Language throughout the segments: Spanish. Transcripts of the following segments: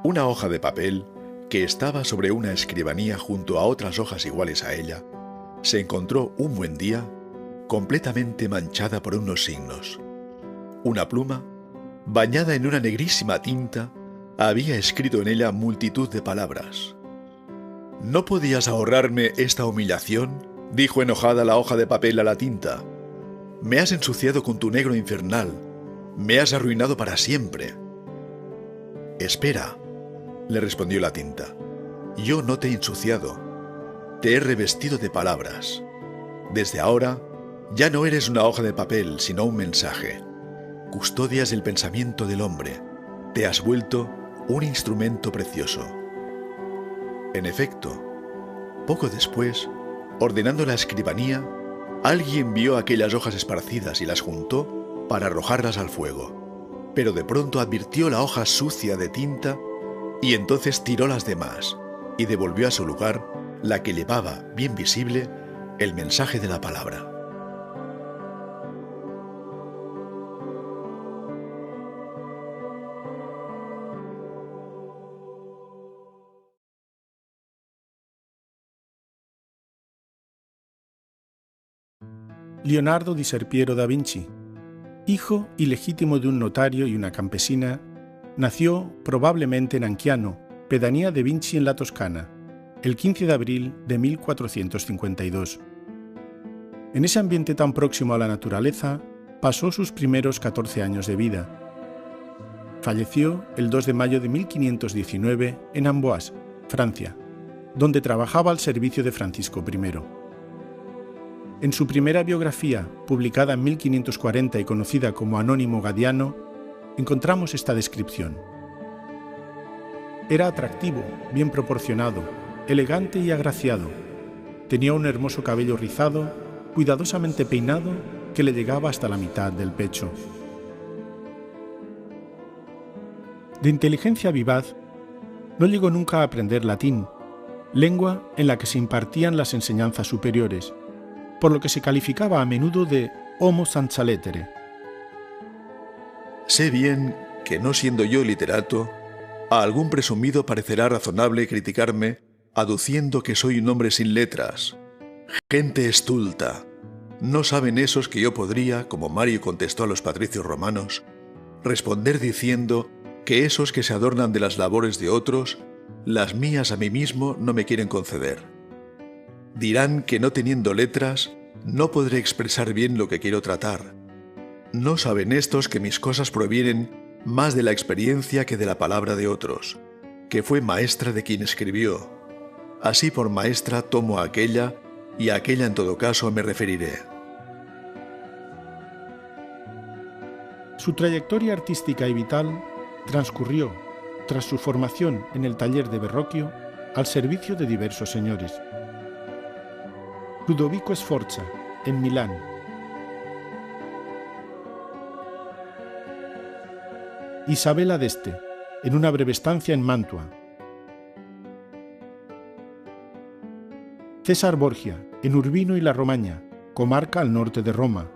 Una hoja de papel, que estaba sobre una escribanía junto a otras hojas iguales a ella, se encontró un buen día completamente manchada por unos signos. Una pluma, bañada en una negrísima tinta, había escrito en ella multitud de palabras. «¿No podías ahorrarme esta humillación?», dijo enojada la hoja de papel a la tinta. «Me has ensuciado con tu negro infernal, me has arruinado para siempre». «Espera», le respondió la tinta, «yo no te he ensuciado, te he revestido de palabras. Desde ahora, ya no eres una hoja de papel, sino un mensaje. Custodias el pensamiento del hombre, te has vuelto un instrumento precioso». En efecto, poco después, ordenando la escribanía, alguien vio aquellas hojas esparcidas y las juntó para arrojarlas al fuego. Pero de pronto advirtió la hoja sucia de tinta y entonces tiró las demás y devolvió a su lugar la que llevaba, bien visible, el mensaje de la palabra. Leonardo di Serpiero da Vinci, hijo ilegítimo de un notario y una campesina, nació probablemente en Anchiano, pedanía de Vinci en la Toscana, el 15 de abril de 1452. En ese ambiente tan próximo a la naturaleza, pasó sus primeros 14 años de vida. Falleció el 2 de mayo de 1519 en Amboise, Francia, donde trabajaba al servicio de Francisco I. En su primera biografía, publicada en 1540 y conocida como Anónimo Gadiano, encontramos esta descripción. Era atractivo, bien proporcionado, elegante y agraciado. Tenía un hermoso cabello rizado, cuidadosamente peinado, que le llegaba hasta la mitad del pecho. De inteligencia vivaz, no llegó nunca a aprender latín, lengua en la que se impartían las enseñanzas superiores, por lo que se calificaba a menudo de homo senza lettere. Sé bien que, no siendo yo literato, a algún presumido parecerá razonable criticarme aduciendo que soy un hombre sin letras. Gente estulta. ¿No saben esos que yo podría, como Mario contestó a los patricios romanos, responder diciendo que esos que se adornan de las labores de otros, las mías a mí mismo no me quieren conceder? Dirán que no teniendo letras, no podré expresar bien lo que quiero tratar. ¿No saben estos que mis cosas provienen más de la experiencia que de la palabra de otros, que fue maestra de quien escribió? Así por maestra tomo a aquella, y a aquella en todo caso me referiré. Su trayectoria artística y vital transcurrió, tras su formación en el taller de Verrocchio, al servicio de diversos señores. Ludovico Sforza, en Milán. Isabella d'Este, en una breve estancia en Mantua. César Borgia, en Urbino y la Romaña, comarca al norte de Roma.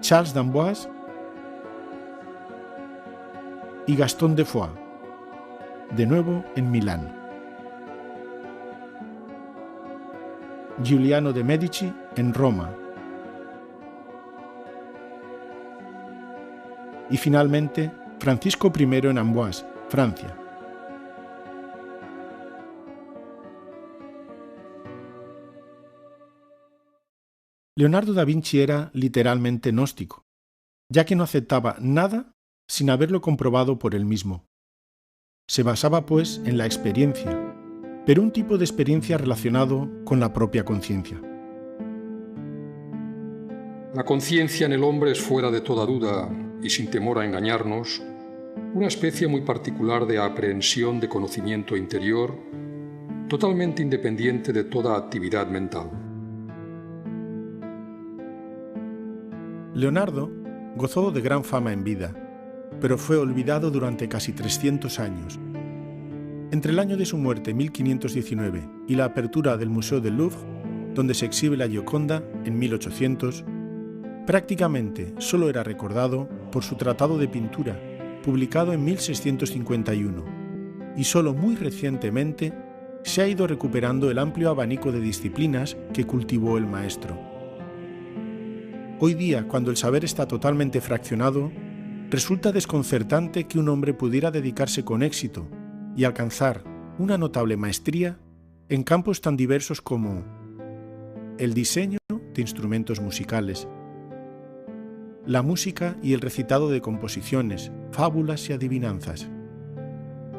Charles d'Amboise y Gastón de Foix, de nuevo en Milán. Giuliano de Medici en Roma. Y finalmente, Francisco I en Amboise, Francia. Leonardo da Vinci era literalmente gnóstico, ya que no aceptaba nada sin haberlo comprobado por él mismo. Se basaba, pues, en la experiencia, pero un tipo de experiencia relacionado con la propia conciencia. La conciencia en el hombre es, fuera de toda duda y sin temor a engañarnos, una especie muy particular de aprehensión de conocimiento interior, totalmente independiente de toda actividad mental. Leonardo gozó de gran fama en vida, pero fue olvidado durante casi 300 años. Entre el año de su muerte, 1519, y la apertura del Museo del Louvre, donde se exhibe la Gioconda, en 1800, Prácticamente solo era recordado por su tratado de pintura, publicado en 1651, y solo muy recientemente se ha ido recuperando el amplio abanico de disciplinas que cultivó el maestro. Hoy día, cuando el saber está totalmente fraccionado, resulta desconcertante que un hombre pudiera dedicarse con éxito y alcanzar una notable maestría en campos tan diversos como el diseño de instrumentos musicales, la música y el recitado de composiciones, fábulas y adivinanzas,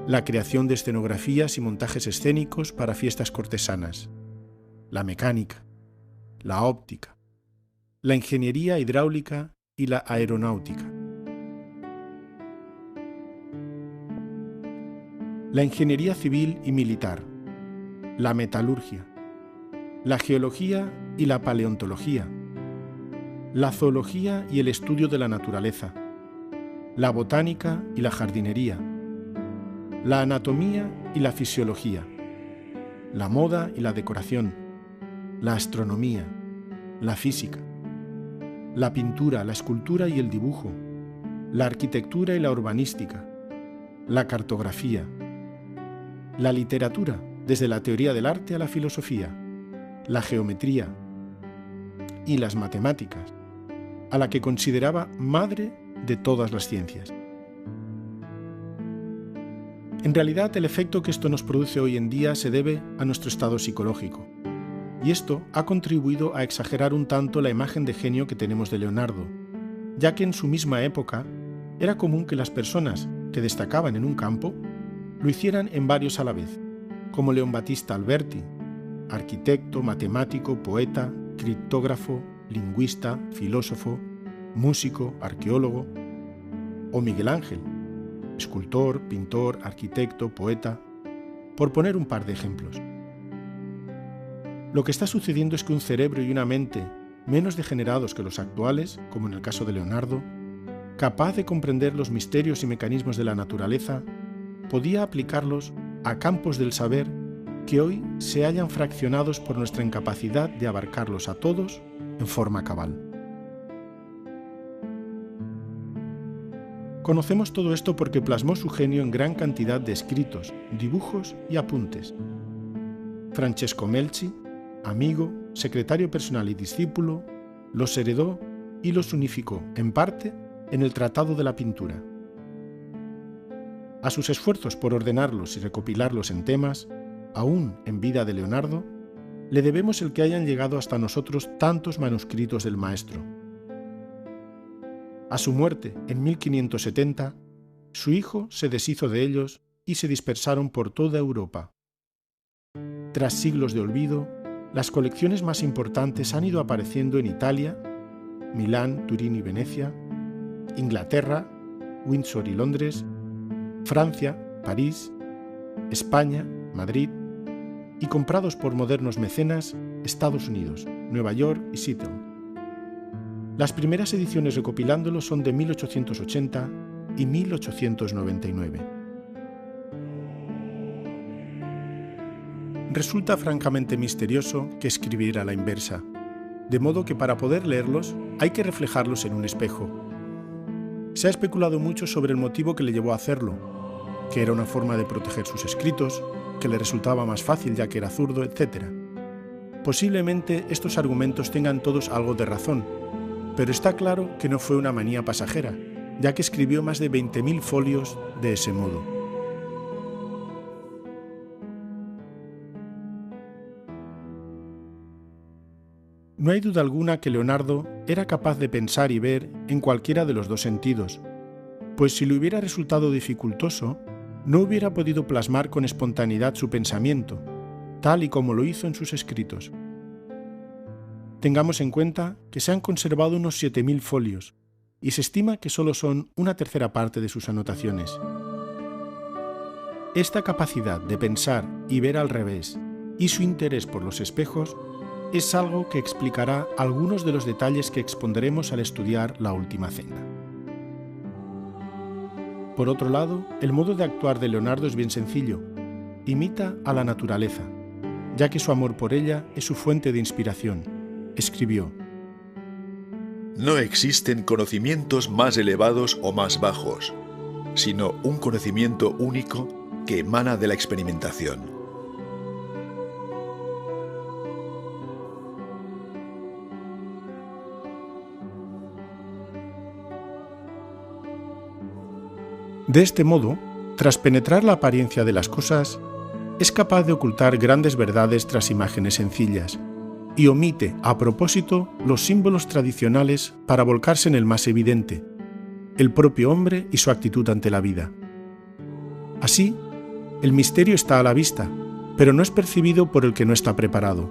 la creación de escenografías y montajes escénicos para fiestas cortesanas, la mecánica, la óptica, la ingeniería hidráulica y la aeronáutica. La ingeniería civil y militar, la metalurgia, la geología y la paleontología, la zoología y el estudio de la naturaleza, la botánica y la jardinería, la anatomía y la fisiología, la moda y la decoración, la astronomía, la física, la pintura, la escultura y el dibujo, la arquitectura y la urbanística, la cartografía, la literatura, desde la teoría del arte a la filosofía, la geometría y las matemáticas, a la que consideraba madre de todas las ciencias. En realidad, el efecto que esto nos produce hoy en día se debe a nuestro estado psicológico, y esto ha contribuido a exagerar un tanto la imagen de genio que tenemos de Leonardo, ya que en su misma época era común que las personas que destacaban en un campo lo hicieran en varios a la vez, como León Battista Alberti, arquitecto, matemático, poeta, criptógrafo, lingüista, filósofo, músico, arqueólogo, o Miguel Ángel, escultor, pintor, arquitecto, poeta, por poner un par de ejemplos. Lo que está sucediendo es que un cerebro y una mente menos degenerados que los actuales, como en el caso de Leonardo, capaz de comprender los misterios y mecanismos de la naturaleza, podía aplicarlos a campos del saber que hoy se hallan fraccionados por nuestra incapacidad de abarcarlos a todos en forma cabal. Conocemos todo esto porque plasmó su genio en gran cantidad de escritos, dibujos y apuntes. Francesco Melzi, amigo, secretario personal y discípulo, los heredó y los unificó, en parte, en el Tratado de la Pintura. A sus esfuerzos por ordenarlos y recopilarlos en temas, aún en vida de Leonardo, le debemos el que hayan llegado hasta nosotros tantos manuscritos del maestro. A su muerte, en 1570, su hijo se deshizo de ellos y se dispersaron por toda Europa. Tras siglos de olvido, las colecciones más importantes han ido apareciendo en Italia, Milán, Turín y Venecia, Inglaterra, Windsor y Londres, Francia, París, España, Madrid, y comprados por modernos mecenas, Estados Unidos, Nueva York y Seattle. Las primeras ediciones recopilándolos son de 1880 y 1899. Resulta francamente misterioso que escribiera a la inversa, de modo que para poder leerlos hay que reflejarlos en un espejo. Se ha especulado mucho sobre el motivo que le llevó a hacerlo, que era una forma de proteger sus escritos, que le resultaba más fácil ya que era zurdo, etc. Posiblemente estos argumentos tengan todos algo de razón, pero está claro que no fue una manía pasajera, ya que escribió más de 20.000 folios de ese modo. No hay duda alguna que Leonardo era capaz de pensar y ver en cualquiera de los dos sentidos, pues si le hubiera resultado dificultoso, no hubiera podido plasmar con espontaneidad su pensamiento, tal y como lo hizo en sus escritos. Tengamos en cuenta que se han conservado unos 7.000 folios, y se estima que solo son una tercera parte de sus anotaciones. Esta capacidad de pensar y ver al revés, y su interés por los espejos, es algo que explicará algunos de los detalles que expondremos al estudiar la Última Cena. Por otro lado, el modo de actuar de Leonardo es bien sencillo. Imita a la naturaleza, ya que su amor por ella es su fuente de inspiración. Escribió: No existen conocimientos más elevados o más bajos, sino un conocimiento único que emana de la experimentación. De este modo, tras penetrar la apariencia de las cosas, es capaz de ocultar grandes verdades tras imágenes sencillas, y omite a propósito los símbolos tradicionales para volcarse en el más evidente, el propio hombre y su actitud ante la vida. Así, el misterio está a la vista, pero no es percibido por el que no está preparado.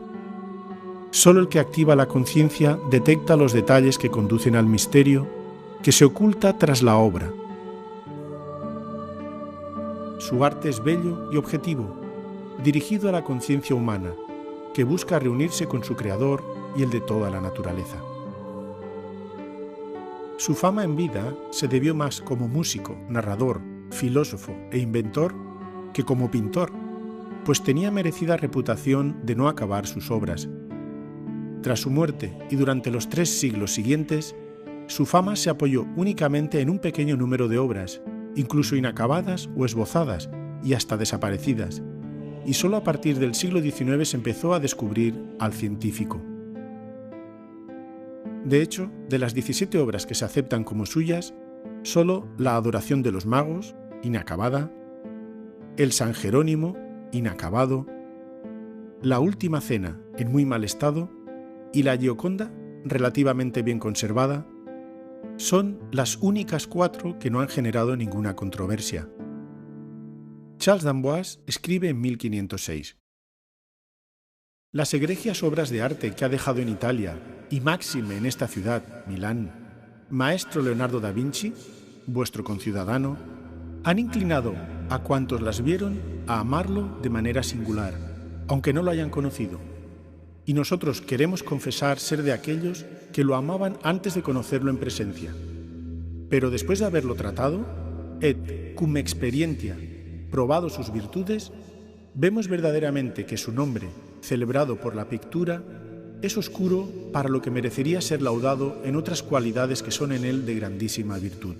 Solo el que activa la conciencia detecta los detalles que conducen al misterio que se oculta tras la obra. Su arte es bello y objetivo, dirigido a la conciencia humana, que busca reunirse con su creador y el de toda la naturaleza. Su fama en vida se debió más como músico, narrador, filósofo e inventor que como pintor, pues tenía merecida reputación de no acabar sus obras. Tras su muerte y durante los 3 siglos siguientes, su fama se apoyó únicamente en un pequeño número de obras, incluso inacabadas o esbozadas y hasta desaparecidas, y solo a partir del siglo XIX se empezó a descubrir al científico. De hecho, de las 17 obras que se aceptan como suyas, solo La adoración de los magos, inacabada, El San Jerónimo, inacabado, La última cena, en muy mal estado, y La Gioconda, relativamente bien conservada, son las únicas 4 que no han generado ninguna controversia. Charles d'Amboise escribe en 1506: «Las egregias obras de arte que ha dejado en Italia, y máxime en esta ciudad, Milán, maestro Leonardo da Vinci, vuestro conciudadano, han inclinado a cuantos las vieron a amarlo de manera singular, aunque no lo hayan conocido. Y nosotros queremos confesar ser de aquellos que lo amaban antes de conocerlo en presencia. Pero después de haberlo tratado, et cum experientia, probado sus virtudes, vemos verdaderamente que su nombre, celebrado por la pictura, es oscuro para lo que merecería ser laudado en otras cualidades que son en él de grandísima virtud».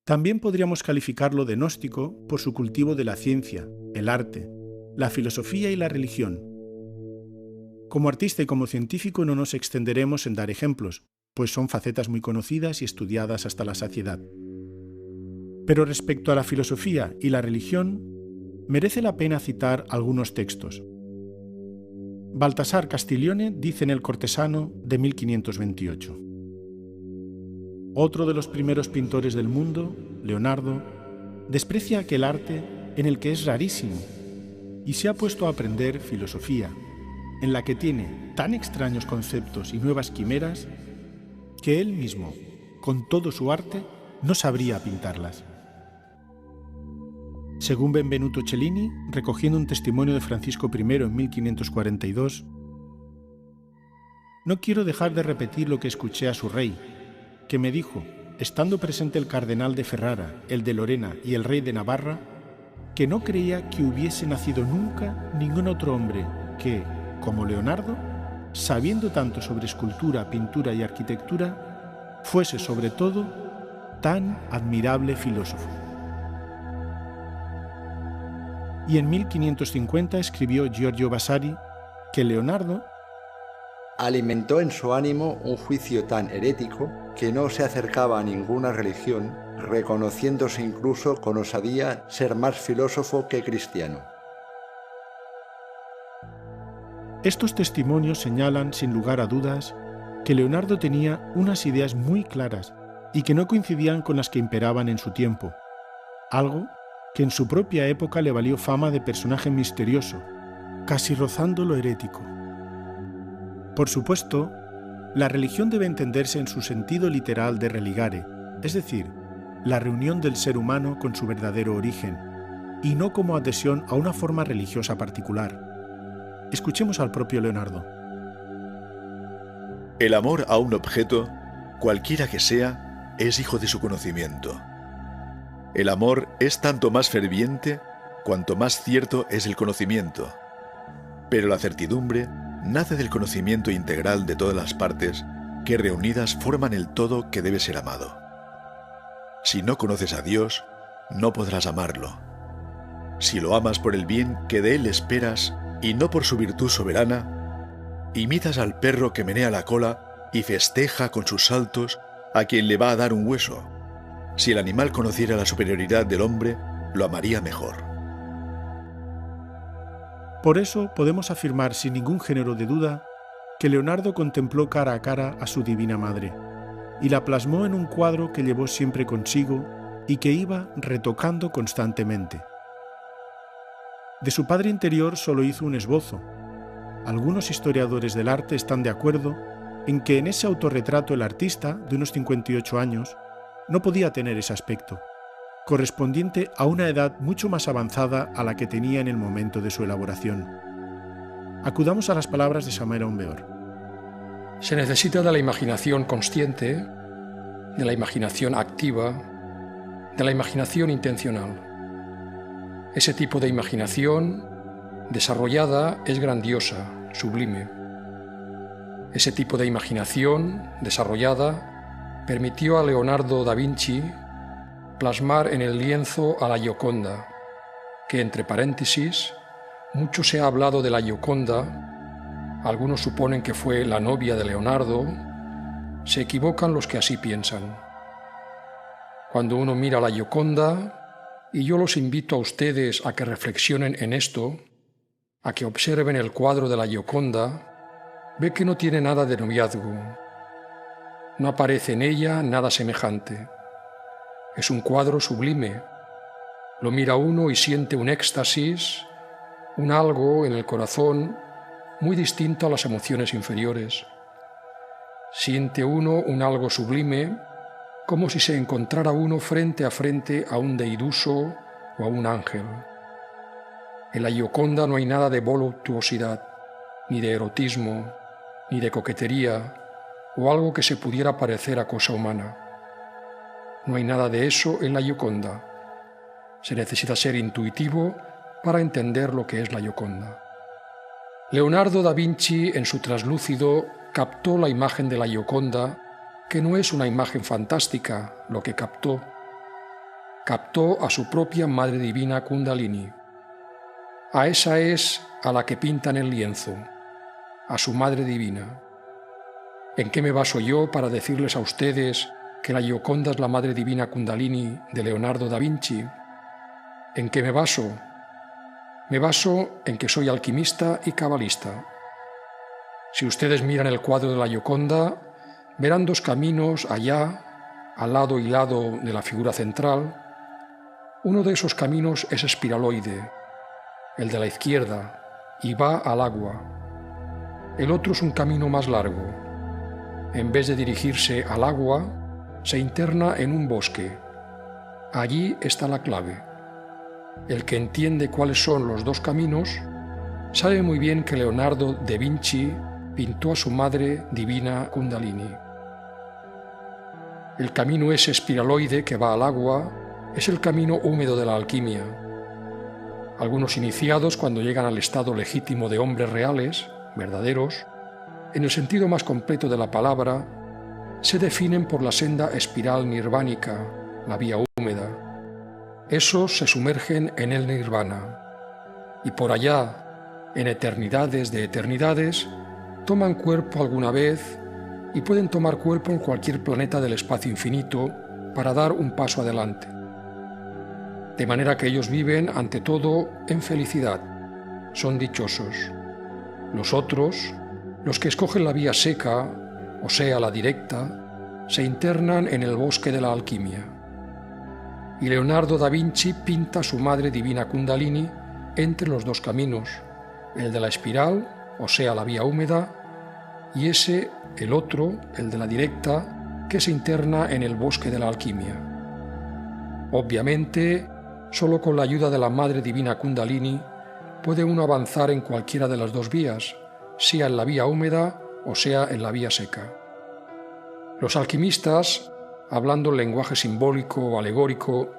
También podríamos calificarlo de gnóstico por su cultivo de la ciencia, el arte, la filosofía y la religión. Como artista y como científico no nos extenderemos en dar ejemplos, pues son facetas muy conocidas y estudiadas hasta la saciedad. Pero respecto a la filosofía y la religión, merece la pena citar algunos textos. Baltasar Castiglione dice en El Cortesano de 1528: «Otro de los primeros pintores del mundo, Leonardo, desprecia aquel arte en el que es rarísimo y se ha puesto a aprender filosofía, en la que tiene tan extraños conceptos y nuevas quimeras que él mismo, con todo su arte, no sabría pintarlas». Según Benvenuto Cellini, recogiendo un testimonio de Francisco I en 1542, «No quiero dejar de repetir lo que escuché a su rey, que me dijo, estando presente el cardenal de Ferrara, el de Lorena y el rey de Navarra, que no creía que hubiese nacido nunca ningún otro hombre que, como Leonardo, sabiendo tanto sobre escultura, pintura y arquitectura, fuese sobre todo tan admirable filósofo». Y en 1550 escribió Giorgio Vasari que Leonardo alimentó en su ánimo un juicio tan herético que no se acercaba a ninguna religión, reconociéndose incluso con osadía ser más filósofo que cristiano. Estos testimonios señalan, sin lugar a dudas, que Leonardo tenía unas ideas muy claras y que no coincidían con las que imperaban en su tiempo, algo que en su propia época le valió fama de personaje misterioso, casi rozando lo herético. Por supuesto, la religión debe entenderse en su sentido literal de religare, es decir, la reunión del ser humano con su verdadero origen, y no como adhesión a una forma religiosa particular. Escuchemos al propio Leonardo. El amor a un objeto, cualquiera que sea, es hijo de su conocimiento. El amor es tanto más ferviente cuanto más cierto es el conocimiento, pero la certidumbre nace del conocimiento integral de todas las partes que reunidas forman el todo que debe ser amado. Si no conoces a Dios, no podrás amarlo. Si lo amas por el bien que de Él esperas y no por su virtud soberana, imitas al perro que menea la cola y festeja con sus saltos a quien le va a dar un hueso. Si el animal conociera la superioridad del hombre, lo amaría mejor. Por eso podemos afirmar sin ningún género de duda que Leonardo contempló cara a cara a su Divina Madre y la plasmó en un cuadro que llevó siempre consigo y que iba retocando constantemente. De su padre interior solo hizo un esbozo. Algunos historiadores del arte están de acuerdo en que en ese autorretrato el artista, de unos 58 años, no podía tener ese aspecto, correspondiente a una edad mucho más avanzada a la que tenía en el momento de su elaboración. Acudamos a las palabras de Samuel Aumbeor. Se necesita de la imaginación consciente, de la imaginación activa, de la imaginación intencional. Ese tipo de imaginación desarrollada es grandiosa, sublime. Ese tipo de imaginación desarrollada permitió a Leonardo da Vinci plasmar en el lienzo a la Gioconda, que entre paréntesis, mucho se ha hablado de la Gioconda, algunos suponen que fue la novia de Leonardo, se equivocan los que así piensan. Cuando uno mira la Gioconda, y yo los invito a ustedes a que reflexionen en esto, a que observen el cuadro de la Gioconda, ve que no tiene nada de noviazgo. No aparece en ella nada semejante. Es un cuadro sublime. Lo mira uno y siente un éxtasis, un algo en el corazón muy distinto a las emociones inferiores. Siente uno un algo sublime, como si se encontrara uno frente a un deiduso o a un ángel. En la Gioconda no hay nada de voluptuosidad, ni de erotismo, ni de coquetería, o algo que se pudiera parecer a cosa humana. No hay nada de eso en la Gioconda. Se necesita ser intuitivo para entender lo que es la Gioconda. Leonardo da Vinci, en su traslúcido, captó la imagen de la Gioconda, que no es una imagen fantástica lo que captó. Captó a su propia Madre Divina Kundalini. A esa es a la que pinta en el lienzo, a su Madre Divina. ¿En qué me baso yo para decirles a ustedes que la Gioconda es la Madre Divina Kundalini de Leonardo da Vinci? ¿En qué me baso? Me baso en que soy alquimista y cabalista. Si ustedes miran el cuadro de la Gioconda, verán dos caminos allá, al lado y lado de la figura central. Uno de esos caminos es espiraloide, el de la izquierda, y va al agua. El otro es un camino más largo. En vez de dirigirse al agua, se interna en un bosque. Allí está la clave. El que entiende cuáles son los dos caminos, sabe muy bien que Leonardo da Vinci pintó a su Madre Divina Kundalini. El camino ese espiraloide que va al agua es el camino húmedo de la alquimia. Algunos iniciados, cuando llegan al estado legítimo de hombres reales, verdaderos, en el sentido más completo de la palabra, se definen por la senda espiral nirvánica, la vía húmeda. Esos se sumergen en el nirvana y por allá, en eternidades de eternidades, toman cuerpo alguna vez y pueden tomar cuerpo en cualquier planeta del espacio infinito para dar un paso adelante. De manera que ellos viven, ante todo, en felicidad, son dichosos. Los otros, los que escogen la vía seca, o sea, la directa, se internan en el bosque de la alquimia. Y Leonardo da Vinci pinta a su Madre Divina Kundalini entre los dos caminos, el de la espiral, o sea, la vía húmeda, y ese, el otro, el de la directa, que se interna en el bosque de la alquimia. Obviamente, solo con la ayuda de la Madre Divina Kundalini puede uno avanzar en cualquiera de las dos vías, sea en la vía húmeda o sea en la vía seca. Los alquimistas, hablando en lenguaje simbólico o alegórico,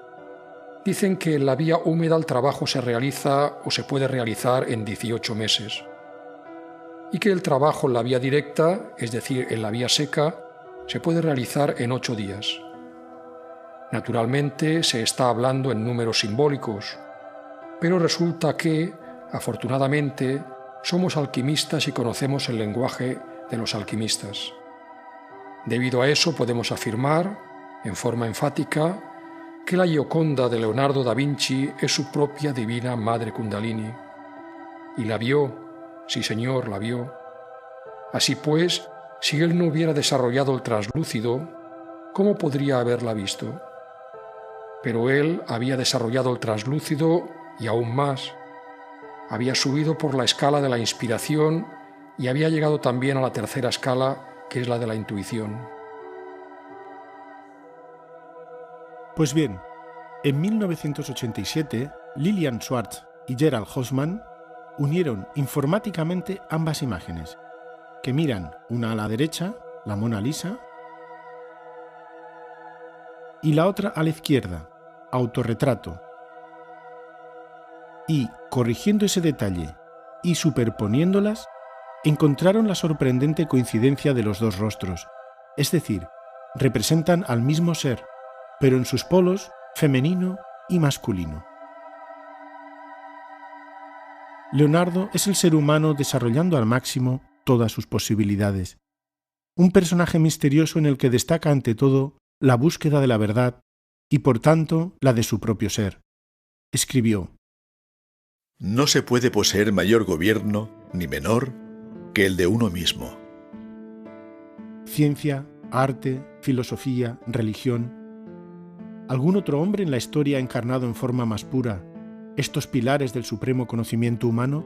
dicen que en la vía húmeda el trabajo se realiza o se puede realizar en 18 meses. y que el trabajo en la vía directa, es decir, en la vía seca, se puede realizar en 8 días. Naturalmente se está hablando en números simbólicos, pero resulta que, afortunadamente, somos alquimistas y conocemos el lenguaje de los alquimistas. Debido a eso podemos afirmar, en forma enfática, que la Gioconda de Leonardo da Vinci es su propia divina Madre Kundalini. Y la vio, sí señor, la vio. Así pues, si él no hubiera desarrollado el translúcido, ¿cómo podría haberla visto? Pero él había desarrollado el translúcido y aún más. Había subido por la escala de la inspiración y había llegado también a la tercera escala, que es la de la intuición. Pues bien, en 1987, Lilian Schwartz y Gerald Hofmann unieron informáticamente ambas imágenes, que miran una a la derecha, la Mona Lisa, y la otra a la izquierda, autorretrato. Y, corrigiendo ese detalle y superponiéndolas, encontraron la sorprendente coincidencia de los dos rostros, es decir, representan al mismo ser, pero en sus polos femenino y masculino. Leonardo es el ser humano desarrollando al máximo todas sus posibilidades. Un personaje misterioso en el que destaca ante todo la búsqueda de la verdad y por tanto la de su propio ser. Escribió: No se puede poseer mayor gobierno, ni menor, que el de uno mismo. Ciencia, arte, filosofía, religión. ¿Algún otro hombre en la historia ha encarnado en forma más pura estos pilares del supremo conocimiento humano?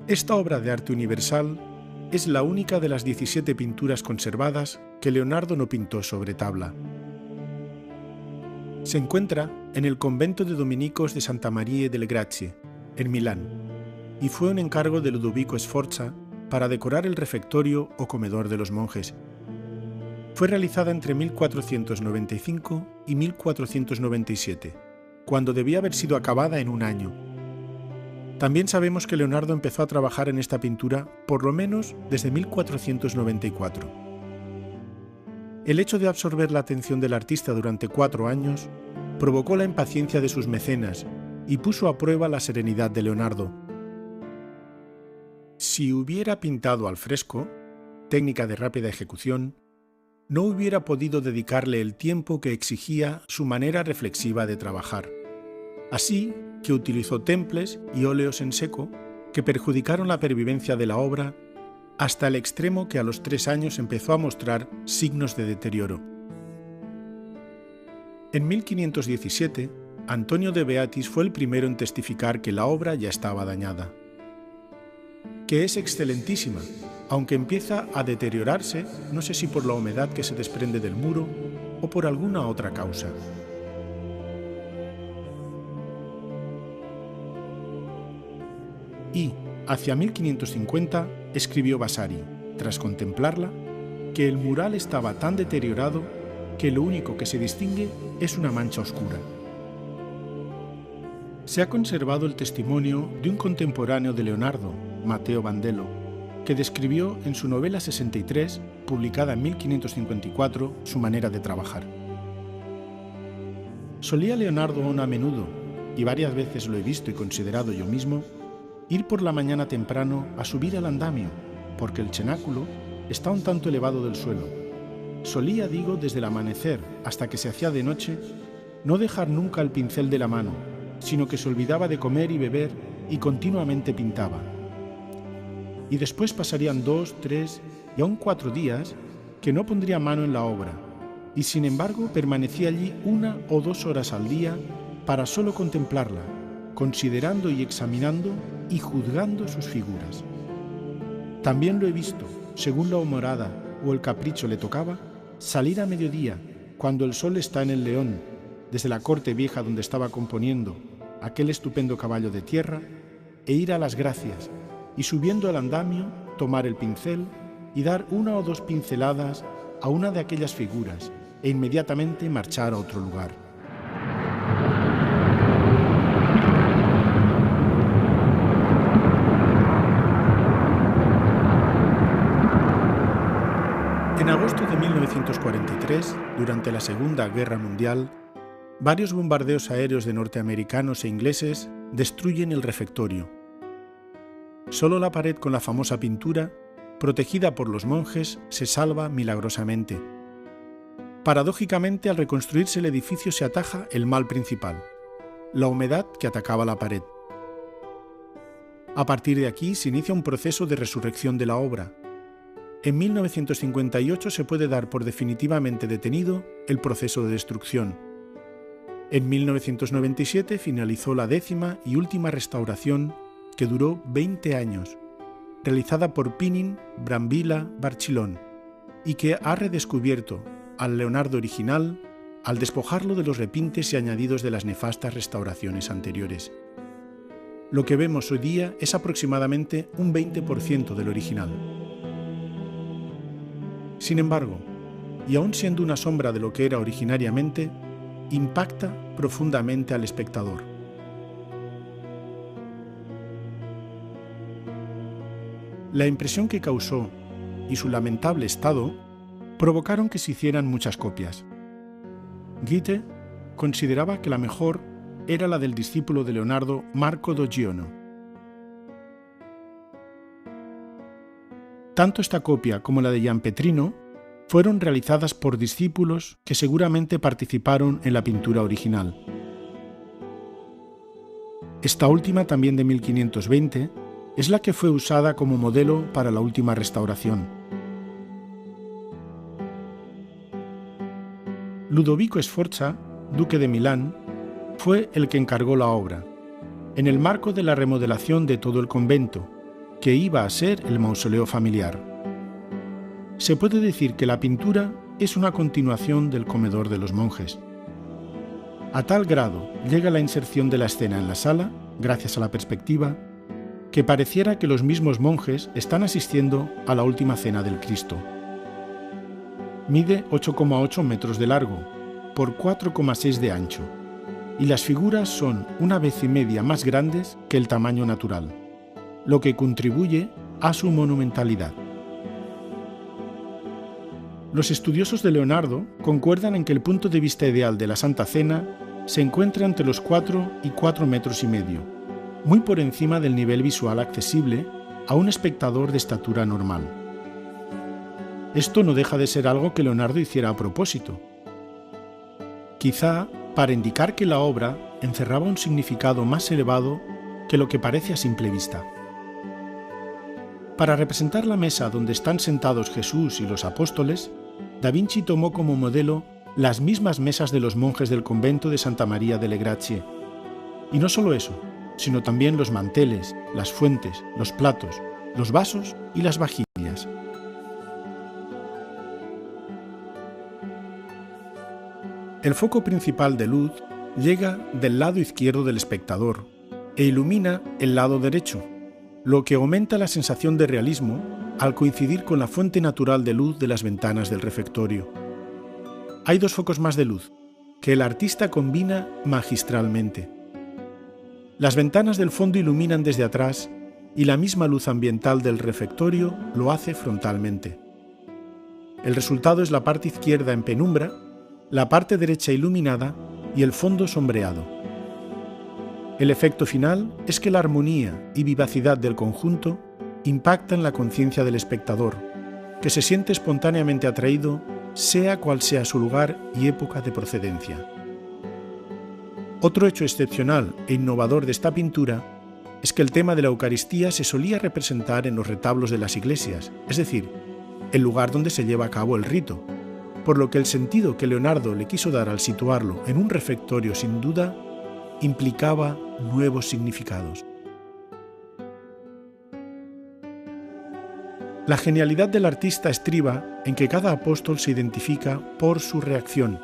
Esta obra de arte universal es la única de las 17 pinturas conservadas que Leonardo no pintó sobre tabla. Se encuentra en el convento de dominicos de Santa Maria delle Grazie, en Milán, y fue un encargo de Ludovico Sforza para decorar el refectorio o comedor de los monjes. Fue realizada entre 1495 y 1497, cuando debía haber sido acabada en un año. También sabemos que Leonardo empezó a trabajar en esta pintura por lo menos desde 1494. El hecho de absorber la atención del artista durante 4 años provocó la impaciencia de sus mecenas y puso a prueba la serenidad de Leonardo. Si hubiera pintado al fresco, técnica de rápida ejecución, no hubiera podido dedicarle el tiempo que exigía su manera reflexiva de trabajar. Así que utilizó temples y óleos en seco que perjudicaron la pervivencia de la obra hasta el extremo que a los 3 años empezó a mostrar signos de deterioro. En 1517, Antonio de Beatis fue el primero en testificar que la obra ya estaba dañada. Que es excelentísima, aunque empieza a deteriorarse, no sé si por la humedad que se desprende del muro o por alguna otra causa. Y, hacia 1550, escribió Vasari, tras contemplarla, que el mural estaba tan deteriorado que lo único que se distingue es una mancha oscura. Se ha conservado el testimonio de un contemporáneo de Leonardo, Matteo Bandello, que describió en su novela 63, publicada en 1554, su manera de trabajar. Solía Leonardo aún a menudo, y varias veces lo he visto y considerado yo mismo, ir por la mañana temprano a subir al andamio, porque el cenáculo está un tanto elevado del suelo. Solía, digo, desde el amanecer hasta que se hacía de noche, no dejar nunca el pincel de la mano, sino que se olvidaba de comer y beber y continuamente pintaba. Y después pasarían 2, 3 y aún 4 días que no pondría mano en la obra, y sin embargo permanecía allí 1 o 2 horas al día para solo contemplarla, considerando y examinando y juzgando sus figuras. También lo he visto, según la humorada o el capricho le tocaba, salir a mediodía, cuando el sol está en el León, desde la corte vieja donde estaba componiendo aquel estupendo caballo de tierra, e ir a las Gracias, y subiendo al andamio, tomar el pincel y dar 1 o 2 pinceladas a una de aquellas figuras, e inmediatamente marchar a otro lugar. En agosto de 1943, durante la Segunda Guerra Mundial, varios bombardeos aéreos de norteamericanos e ingleses destruyen el refectorio. Solo la pared con la famosa pintura, protegida por los monjes, se salva milagrosamente. Paradójicamente, al reconstruirse el edificio se ataja el mal principal, la humedad que atacaba la pared. A partir de aquí se inicia un proceso de resurrección de la obra. En 1958 se puede dar por definitivamente detenido el proceso de destrucción. En 1997 finalizó la 10ª y última restauración, que duró 20 años, realizada por Pinin Brambilla Barcillon, y que ha redescubierto al Leonardo original al despojarlo de los repintes y añadidos de las nefastas restauraciones anteriores. Lo que vemos hoy día es aproximadamente un 20% del original. Sin embargo, y aun siendo una sombra de lo que era originariamente, impacta profundamente al espectador. La impresión que causó y su lamentable estado provocaron que se hicieran muchas copias. Goethe consideraba que la mejor era la del discípulo de Leonardo, Marco Doggiano. Tanto esta copia como la de Giampetrino fueron realizadas por discípulos que seguramente participaron en la pintura original. Esta última, también de 1520, es la que fue usada como modelo para la última restauración. Ludovico Sforza, duque de Milán, fue el que encargó la obra, en el marco de la remodelación de todo el convento, que iba a ser el mausoleo familiar. Se puede decir que la pintura es una continuación del comedor de los monjes. A tal grado llega la inserción de la escena en la sala, gracias a la perspectiva, que pareciera que los mismos monjes están asistiendo a la última cena del Cristo. Mide 8,8 metros de largo por 4,6 de ancho, y las figuras son 1,5 veces más grandes que el tamaño natural, lo que contribuye a su monumentalidad. Los estudiosos de Leonardo concuerdan en que el punto de vista ideal de la Santa Cena se encuentra entre los 4 y 4,5 metros, muy por encima del nivel visual accesible a un espectador de estatura normal. Esto no deja de ser algo que Leonardo hiciera a propósito, quizá para indicar que la obra encerraba un significado más elevado que lo que parece a simple vista. Para representar la mesa donde están sentados Jesús y los apóstoles, Da Vinci tomó como modelo las mismas mesas de los monjes del convento de Santa María delle Grazie. Y no solo eso, sino también los manteles, las fuentes, los platos, los vasos y las vajillas. El foco principal de luz llega del lado izquierdo del espectador e ilumina el lado derecho, lo que aumenta la sensación de realismo al coincidir con la fuente natural de luz de las ventanas del refectorio. Hay 2 focos más de luz, que el artista combina magistralmente. Las ventanas del fondo iluminan desde atrás y la misma luz ambiental del refectorio lo hace frontalmente. El resultado es la parte izquierda en penumbra, la parte derecha iluminada y el fondo sombreado. El efecto final es que la armonía y vivacidad del conjunto impactan la conciencia del espectador, que se siente espontáneamente atraído, sea cual sea su lugar y época de procedencia. Otro hecho excepcional e innovador de esta pintura es que el tema de la Eucaristía se solía representar en los retablos de las iglesias, es decir, el lugar donde se lleva a cabo el rito, por lo que el sentido que Leonardo le quiso dar al situarlo en un refectorio sin duda implicaba nuevos significados. La genialidad del artista estriba en que cada apóstol se identifica por su reacción,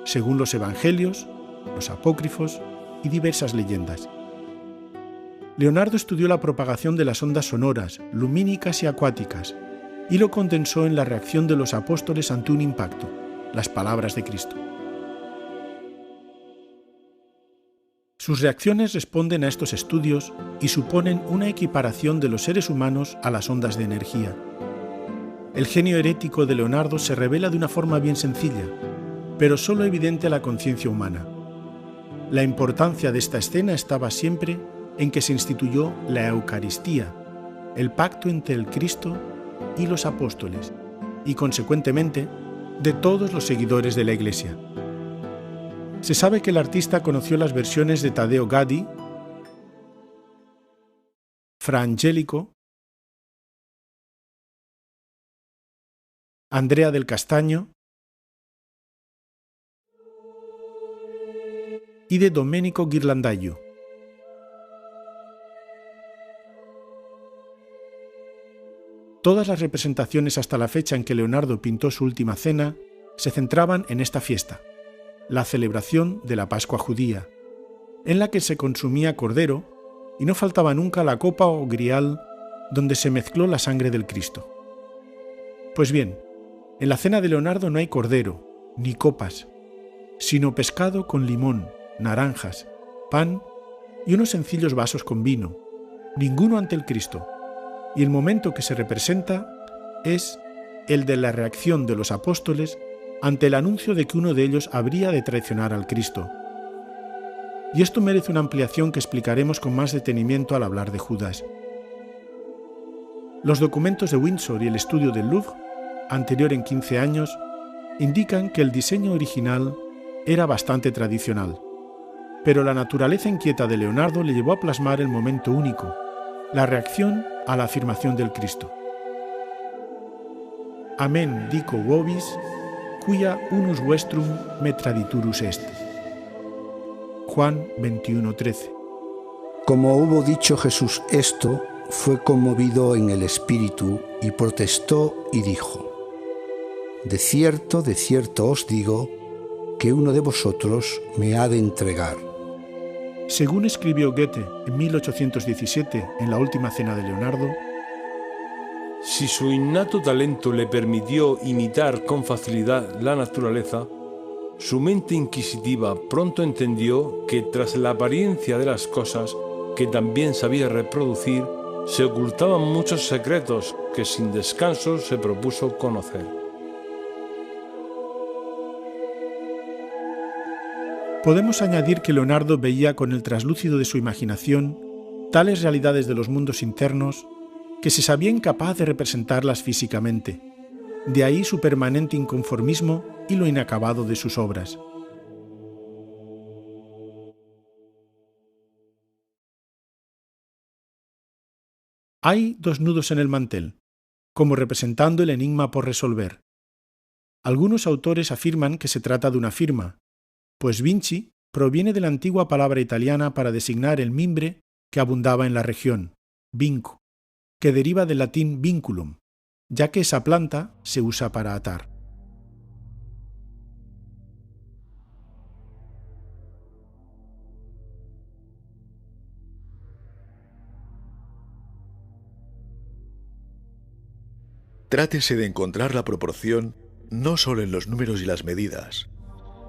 según los evangelios, los apócrifos y diversas leyendas. Leonardo estudió la propagación de las ondas sonoras, lumínicas y acuáticas, y lo condensó en la reacción de los apóstoles ante un impacto, las palabras de Cristo. Sus reacciones responden a estos estudios y suponen una equiparación de los seres humanos a las ondas de energía. El genio herético de Leonardo se revela de una forma bien sencilla, pero solo evidente a la conciencia humana. La importancia de esta escena estaba siempre en que se instituyó la Eucaristía, el pacto entre el Cristo y los apóstoles, y consecuentemente de todos los seguidores de la Iglesia. Se sabe que el artista conoció las versiones de Taddeo Gaddi, Fra Angelico, Andrea del Castagno y de Domenico Ghirlandaio. Todas las representaciones hasta la fecha en que Leonardo pintó su Última Cena se centraban en esta fiesta, la celebración de la Pascua judía, en la que se consumía cordero y no faltaba nunca la copa o grial donde se mezcló la sangre del Cristo. Pues bien, en la cena de Leonardo no hay cordero, ni copas, sino pescado con limón, naranjas, pan y unos sencillos vasos con vino, ninguno ante el Cristo, y el momento que se representa es el de la reacción de los apóstoles ante el anuncio de que uno de ellos habría de traicionar al Cristo. Y esto merece una ampliación que explicaremos con más detenimiento al hablar de Judas. Los documentos de Windsor y el estudio del Louvre, anterior en 15 años, indican que el diseño original era bastante tradicional, pero la naturaleza inquieta de Leonardo le llevó a plasmar el momento único, la reacción a la afirmación del Cristo. Amen dico vobis, cuia unus vestrum me traditurus est. Juan 21:13. Como hubo dicho Jesús esto, fue conmovido en el espíritu y protestó y dijo: de cierto os digo, que uno de vosotros me ha de entregar. Según escribió Goethe en 1817 en la Última Cena de Leonardo, si su innato talento le permitió imitar con facilidad la naturaleza, su mente inquisitiva pronto entendió que tras la apariencia de las cosas, que también sabía reproducir, se ocultaban muchos secretos que sin descanso se propuso conocer. Podemos añadir que Leonardo veía con el traslúcido de su imaginación tales realidades de los mundos internos que se sabía incapaz de representarlas físicamente. De ahí su permanente inconformismo y lo inacabado de sus obras. Hay dos nudos en el mantel, como representando el enigma por resolver. Algunos autores afirman que se trata de una firma, pues Vinci proviene de la antigua palabra italiana para designar el mimbre que abundaba en la región, vinco, que deriva del latín vinculum, ya que esa planta se usa para atar. Trátese de encontrar la proporción no solo en los números y las medidas,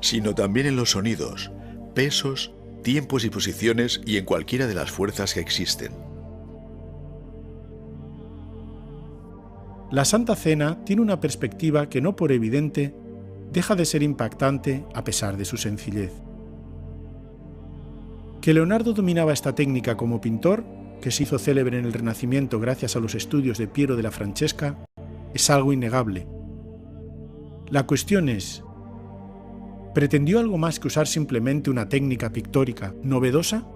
sino también en los sonidos, pesos, tiempos y posiciones y en cualquiera de las fuerzas que existen. La Santa Cena tiene una perspectiva que no por evidente deja de ser impactante a pesar de su sencillez. Que Leonardo dominaba esta técnica como pintor, que se hizo célebre en el Renacimiento gracias a los estudios de Piero della Francesca, es algo innegable. La cuestión es, ¿pretendió algo más que usar simplemente una técnica pictórica novedosa?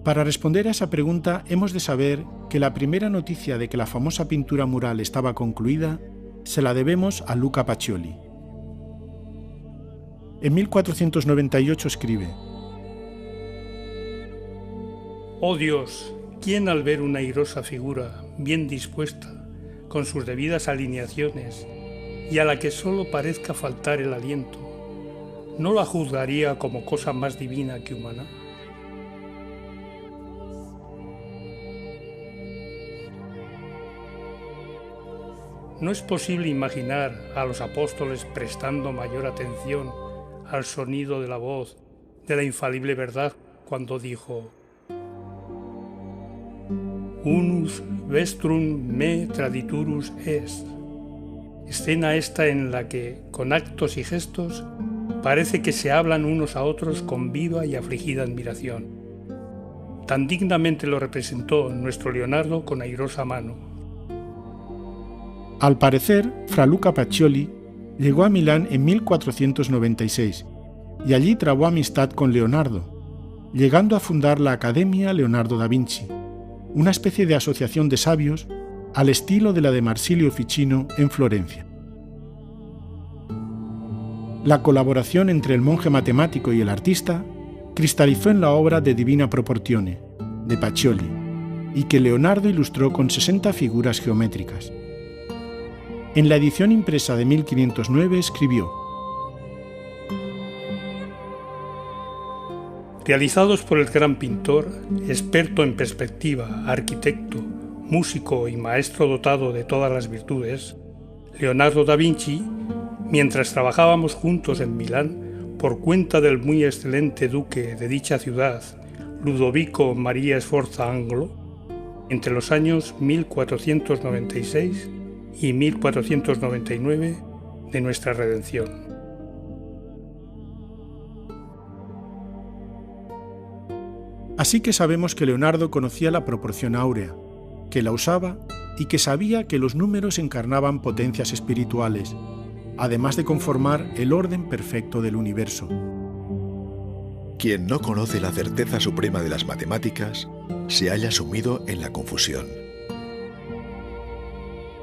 Para responder a esa pregunta hemos de saber que la primera noticia de que la famosa pintura mural estaba concluida se la debemos a Luca Pacioli. En 1498 escribe: Oh Dios, ¿quién al ver una airosa figura bien dispuesta, con sus debidas alineaciones, y a la que solo parezca faltar el aliento, no la juzgaría como cosa más divina que humana? no es posible imaginar a los apóstoles prestando mayor atención al sonido de la voz de la infalible verdad cuando dijo: Unus vestrum me traditurus est. Escena esta en la que, con actos y gestos, parece que se hablan unos a otros con viva y afligida admiración. Tan dignamente lo representó nuestro Leonardo con airosa mano. Al parecer, Fra Luca Pacioli llegó a Milán en 1496 y allí trabó amistad con Leonardo, llegando a fundar la Academia Leonardo da Vinci, una especie de asociación de sabios al estilo de la de Marsilio Ficino en Florencia. La colaboración entre el monje matemático y el artista cristalizó en la obra de Divina Proportione, de Pacioli, y que Leonardo ilustró con 60 figuras geométricas. En la edición impresa de 1509 escribió: Realizados por el gran pintor, experto en perspectiva, arquitecto, músico y maestro dotado de todas las virtudes, Leonardo da Vinci, mientras trabajábamos juntos en Milán, por cuenta del muy excelente duque de dicha ciudad, Ludovico María Sforza Anglo, entre los años 1496 y 1499 de nuestra redención. Así que sabemos que Leonardo conocía la proporción áurea, que la usaba y que sabía que los números encarnaban potencias espirituales, además de conformar el orden perfecto del universo. Quien no conoce la certeza suprema de las matemáticas se halla sumido en la confusión.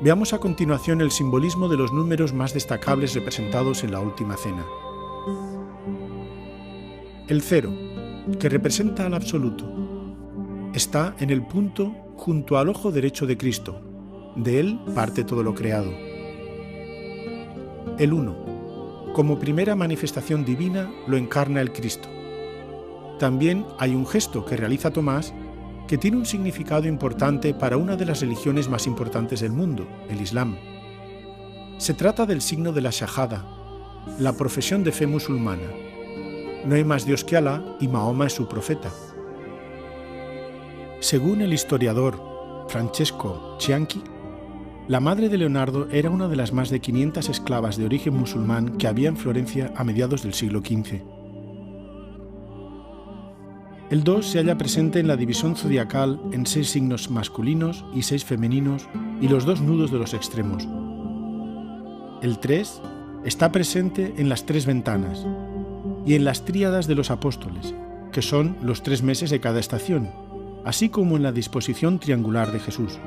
Veamos a continuación el simbolismo de los números más destacables representados en la Última Cena. El 0, que representa al absoluto, está en el punto junto al ojo derecho de Cristo. De él parte todo lo creado. El 1, como primera manifestación divina, lo encarna el Cristo. También hay un gesto que realiza Tomás que tiene un significado importante para una de las religiones más importantes del mundo, el Islam. Se trata del signo de la Shahada, la profesión de fe musulmana. No hay más Dios que Alá y Mahoma es su profeta. Según el historiador Francesco Cianchi, la madre de Leonardo era una de las más de 500 esclavas de origen musulmán que había en Florencia a mediados del siglo XV. El 2 se halla presente en la división zodiacal en 6 signos masculinos y 6 femeninos y los 2 nudos de los extremos. El 3 está presente en las 3 ventanas y en las tríadas de los apóstoles, que son los 3 meses de cada estación, así como en la disposición triangular de Jesús.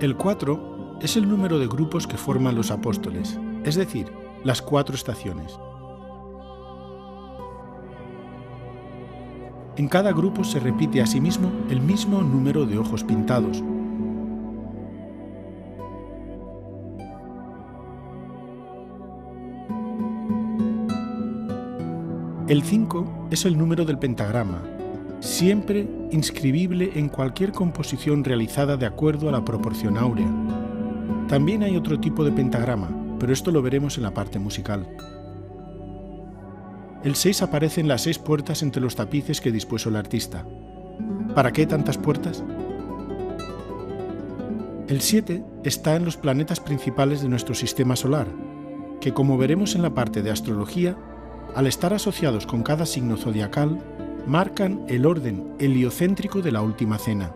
El 4 es el número de grupos que forman los apóstoles, es decir, las 4 estaciones. En cada grupo se repite asimismo el mismo número de ojos pintados. El 5 es el número del pentagrama, siempre inscribible en cualquier composición realizada de acuerdo a la proporción áurea. También hay otro tipo de pentagrama, pero esto lo veremos en la parte musical. El 6 aparece en las 6 puertas entre los tapices que dispuso el artista. ¿Para qué tantas puertas? El 7 está en los planetas principales de nuestro sistema solar, que como veremos en la parte de astrología, al estar asociados con cada signo zodiacal, marcan el orden heliocéntrico de la Última Cena.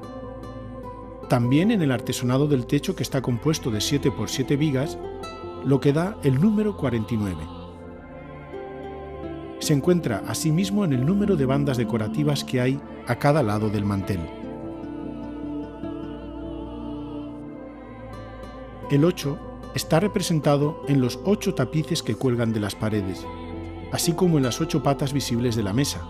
También en el artesonado del techo, que está compuesto de 7 por 7 vigas, lo que da el número 49. Se encuentra asimismo en el número de bandas decorativas que hay a cada lado del mantel. El 8 está representado en los 8 tapices que cuelgan de las paredes, así como en las 8 patas visibles de la mesa.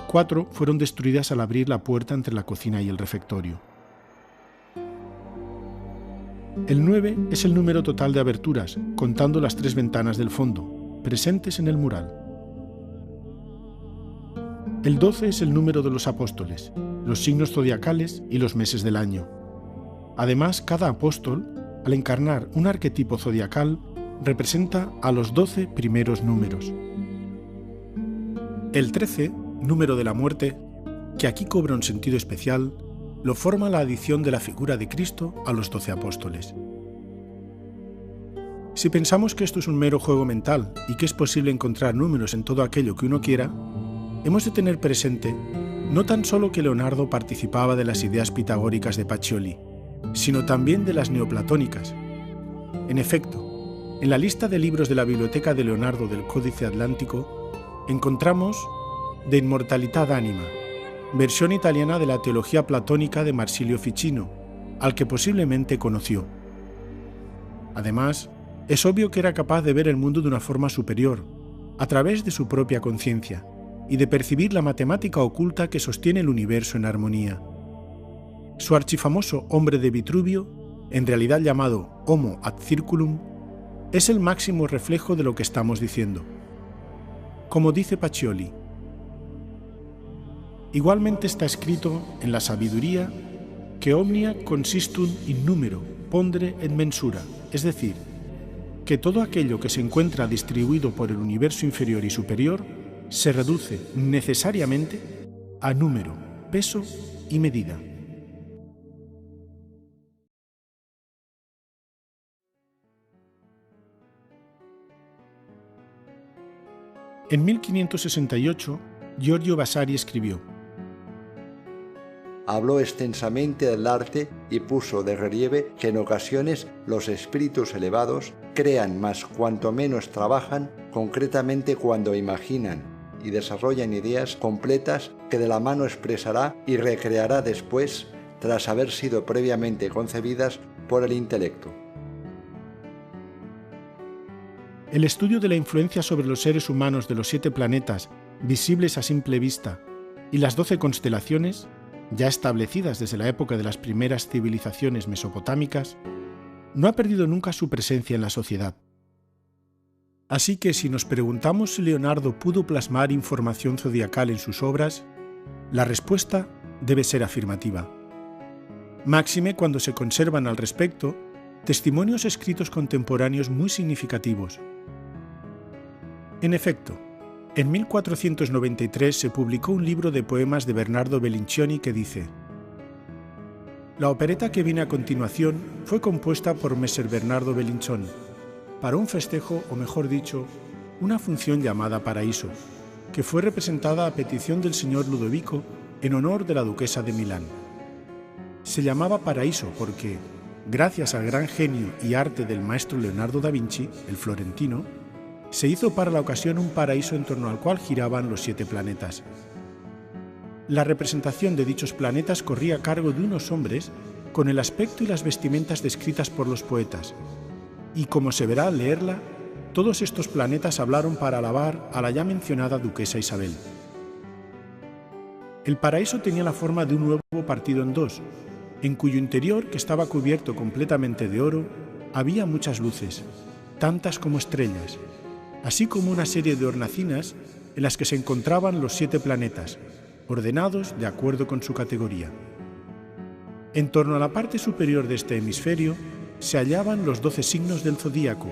4 fueron destruidas al abrir la puerta entre la cocina y el refectorio. El 9 es el número total de aberturas, contando las 3 ventanas del fondo, presentes en el mural. El 12 es el número de los apóstoles, los signos zodiacales y los meses del año. Además, cada apóstol, al encarnar un arquetipo zodiacal, representa a los 12 primeros números. El 13, número de la muerte, que aquí cobra un sentido especial, lo forma la adición de la figura de Cristo a los 12 apóstoles. Si pensamos que esto es un mero juego mental y que es posible encontrar números en todo aquello que uno quiera, hemos de tener presente no tan solo que Leonardo participaba de las ideas pitagóricas de Pacioli, sino también de las neoplatónicas. En efecto, en la lista de libros de la Biblioteca de Leonardo del Códice Atlántico encontramos De Immortalitat Anima, versión italiana de la teología platónica de Marsilio Ficino, al que posiblemente conoció. Además, es obvio que era capaz de ver el mundo de una forma superior, a través de su propia conciencia, y de percibir la matemática oculta que sostiene el universo en armonía. Su archifamoso Hombre de Vitruvio, en realidad llamado Homo ad Circulum, es el máximo reflejo de lo que estamos diciendo. Como dice Pacioli, igualmente está escrito en la sabiduría que omnia consistunt in numero, pondere et mensura, es decir, que todo aquello que se encuentra distribuido por el universo inferior y superior se reduce necesariamente a número, peso y medida. En 1568, Giorgio Vasari escribió: habló extensamente del arte y puso de relieve que en ocasiones los espíritus elevados crean más cuanto menos trabajan, concretamente cuando imaginan y desarrollan ideas completas que de la mano expresará y recreará después, tras haber sido previamente concebidas por el intelecto. El estudio de la influencia sobre los seres humanos de los 7 planetas visibles a simple vista y las 12 constelaciones, ya establecidas desde la época de las primeras civilizaciones mesopotámicas, no ha perdido nunca su presencia en la sociedad. Así que si nos preguntamos si Leonardo pudo plasmar información zodiacal en sus obras, la respuesta debe ser afirmativa. Máxime cuando se conservan al respecto testimonios escritos contemporáneos muy significativos. En efecto, en 1493 se publicó un libro de poemas de Bernardo Bellincioni que dice: la opereta que viene a continuación fue compuesta por Messer Bernardo Bellincioni para un festejo, o mejor dicho, una función llamada Paraíso, que fue representada a petición del señor Ludovico en honor de la duquesa de Milán. Se llamaba Paraíso porque, gracias al gran genio y arte del maestro Leonardo da Vinci, el florentino, se hizo para la ocasión un paraíso en torno al cual giraban los 7 planetas. La representación de dichos planetas corría a cargo de unos hombres con el aspecto y las vestimentas descritas por los poetas, y como se verá al leerla, todos estos planetas hablaron para alabar a la ya mencionada duquesa Isabel. El paraíso tenía la forma de un huevo partido en 2, en cuyo interior, que estaba cubierto completamente de oro, había muchas luces, tantas como estrellas, así como una serie de hornacinas en las que se encontraban los 7 planetas, ordenados de acuerdo con su categoría. En torno a la parte superior de este hemisferio se hallaban los 12 signos del zodíaco,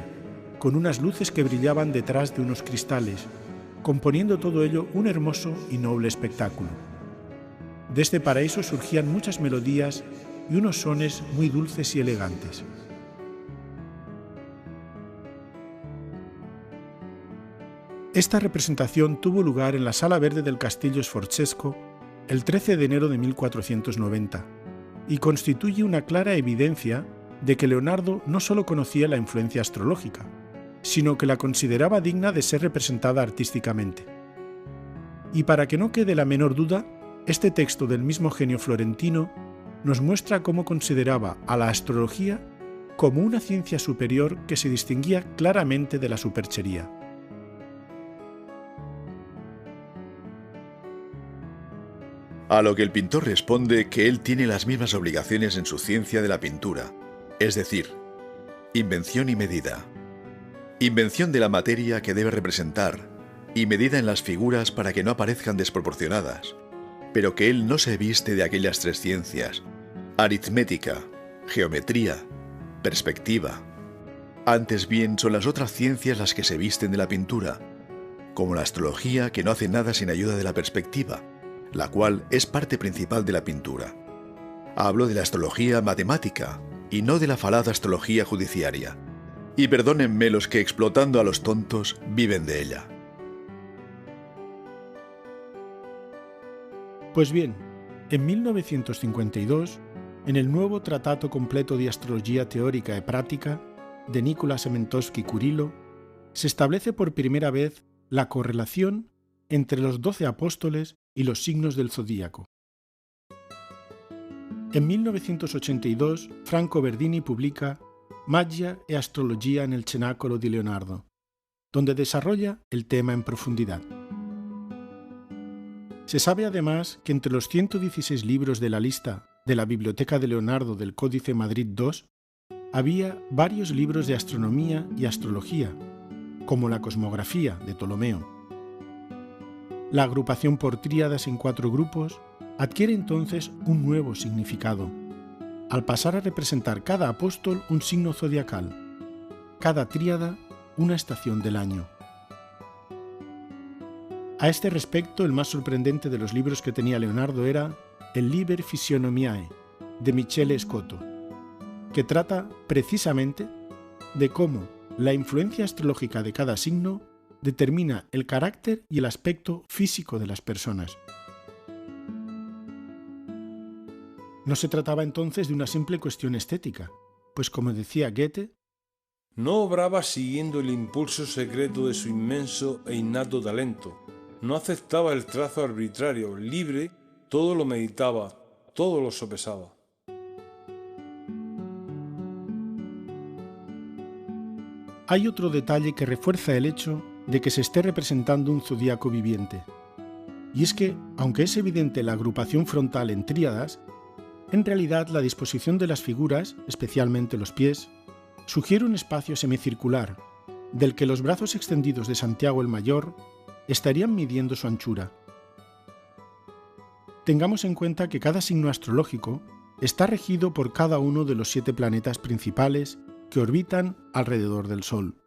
con unas luces que brillaban detrás de unos cristales, componiendo todo ello un hermoso y noble espectáculo. De este paraíso surgían muchas melodías y unos sones muy dulces y elegantes. Esta representación tuvo lugar en la Sala Verde del Castillo Sforzesco el 13 de enero de 1490 y constituye una clara evidencia de que Leonardo no solo conocía la influencia astrológica, sino que la consideraba digna de ser representada artísticamente. Y para que no quede la menor duda, este texto del mismo genio florentino nos muestra cómo consideraba a la astrología como una ciencia superior que se distinguía claramente de la superchería. A lo que el pintor responde que él tiene las mismas obligaciones en su ciencia de la pintura, es decir, invención y medida. Invención de la materia que debe representar y medida en las figuras para que no aparezcan desproporcionadas, pero que él no se viste de aquellas 3 ciencias, aritmética, geometría, perspectiva. Antes bien son las otras ciencias las que se visten de la pintura, como la astrología, que no hace nada sin ayuda de la perspectiva, la cual es parte principal de la pintura. Hablo de la astrología matemática y no de la falaz astrología judiciaria. Y perdónenme los que, explotando a los tontos, viven de ella. Pues bien, en 1952, en el nuevo Tratato completo de Astrología Teórica y Práctica de Nicolás Sementowski-Curillo, se establece por primera vez la correlación entre los 12 apóstoles y los signos del zodíaco. En 1982, Franco Verdini publica Magia e Astrologia nel Cenacolo di Leonardo, donde desarrolla el tema en profundidad. Se sabe además que entre los 116 libros de la lista de la Biblioteca de Leonardo del Códice Madrid II, había varios libros de astronomía y astrología, como la Cosmografía de Ptolomeo. La agrupación por tríadas en 4 grupos adquiere entonces un nuevo significado, al pasar a representar cada apóstol un signo zodiacal, cada tríada una estación del año. A este respecto, el más sorprendente de los libros que tenía Leonardo era el Liber Physiognomiae, de Michele Scotto, que trata precisamente de cómo la influencia astrológica de cada signo determina el carácter y el aspecto físico de las personas. No se trataba entonces de una simple cuestión estética, pues como decía Goethe, no obraba siguiendo el impulso secreto de su inmenso e innato talento, no aceptaba el trazo arbitrario, libre, todo lo meditaba, todo lo sopesaba. Hay otro detalle que refuerza el hecho de que se esté representando un zodíaco viviente, y es que, aunque es evidente la agrupación frontal en tríadas, en realidad la disposición de las figuras, especialmente los pies, sugiere un espacio semicircular, del que los brazos extendidos de Santiago el Mayor estarían midiendo su anchura. Tengamos en cuenta que cada signo astrológico está regido por cada uno de los 7 planetas principales que orbitan alrededor del Sol.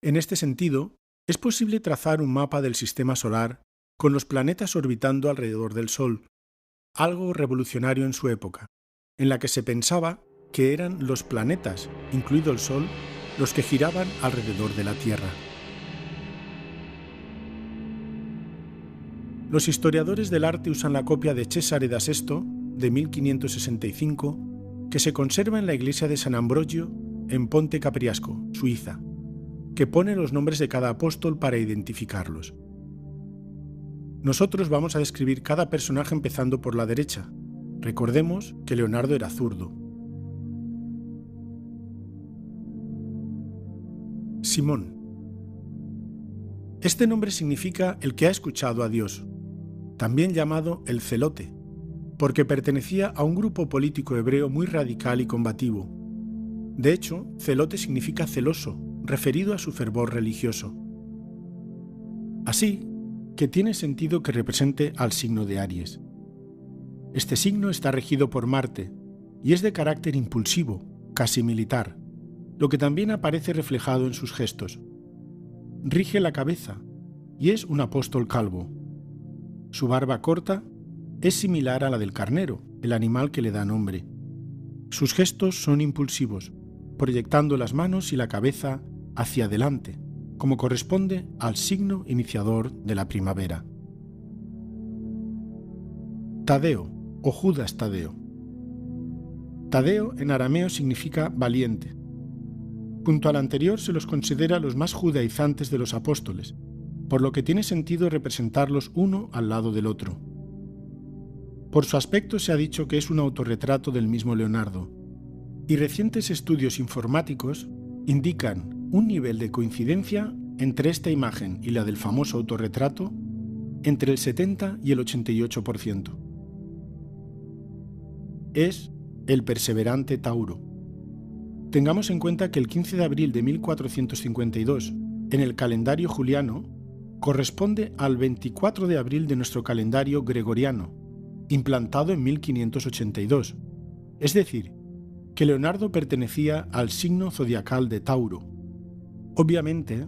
En este sentido, es posible trazar un mapa del sistema solar con los planetas orbitando alrededor del Sol, algo revolucionario en su época, en la que se pensaba que eran los planetas, incluido el Sol, los que giraban alrededor de la Tierra. Los historiadores del arte usan la copia de Cesare da Sesto, de 1565, que se conserva en la iglesia de San Ambrogio, en Ponte Capriasco, Suiza, que pone los nombres de cada apóstol para identificarlos. Nosotros vamos a describir cada personaje empezando por la derecha. Recordemos que Leonardo era zurdo. Simón. Este nombre significa el que ha escuchado a Dios, también llamado el celote, porque pertenecía a un grupo político hebreo muy radical y combativo. De hecho, celote significa celoso, referido a su fervor religioso. Así que tiene sentido que represente al signo de Aries. Este signo está regido por Marte y es de carácter impulsivo, casi militar, lo que también aparece reflejado en sus gestos. Rige la cabeza y es un apóstol calvo. Su barba corta es similar a la del carnero, el animal que le da nombre. Sus gestos son impulsivos, proyectando las manos y la cabeza hacia adelante, como corresponde al signo iniciador de la primavera. Tadeo o Judas Tadeo. Tadeo en arameo significa valiente. Junto al anterior se los considera los más judaizantes de los apóstoles, por lo que tiene sentido representarlos uno al lado del otro. Por su aspecto se ha dicho que es un autorretrato del mismo Leonardo, y recientes estudios informáticos indican un nivel de coincidencia entre esta imagen y la del famoso autorretrato entre el 70 y el 88%. Es el perseverante Tauro. Tengamos en cuenta que el 15 de abril de 1452, en el calendario juliano, corresponde al 24 de abril de nuestro calendario gregoriano, implantado en 1582, es decir, que Leonardo pertenecía al signo zodiacal de Tauro. Obviamente,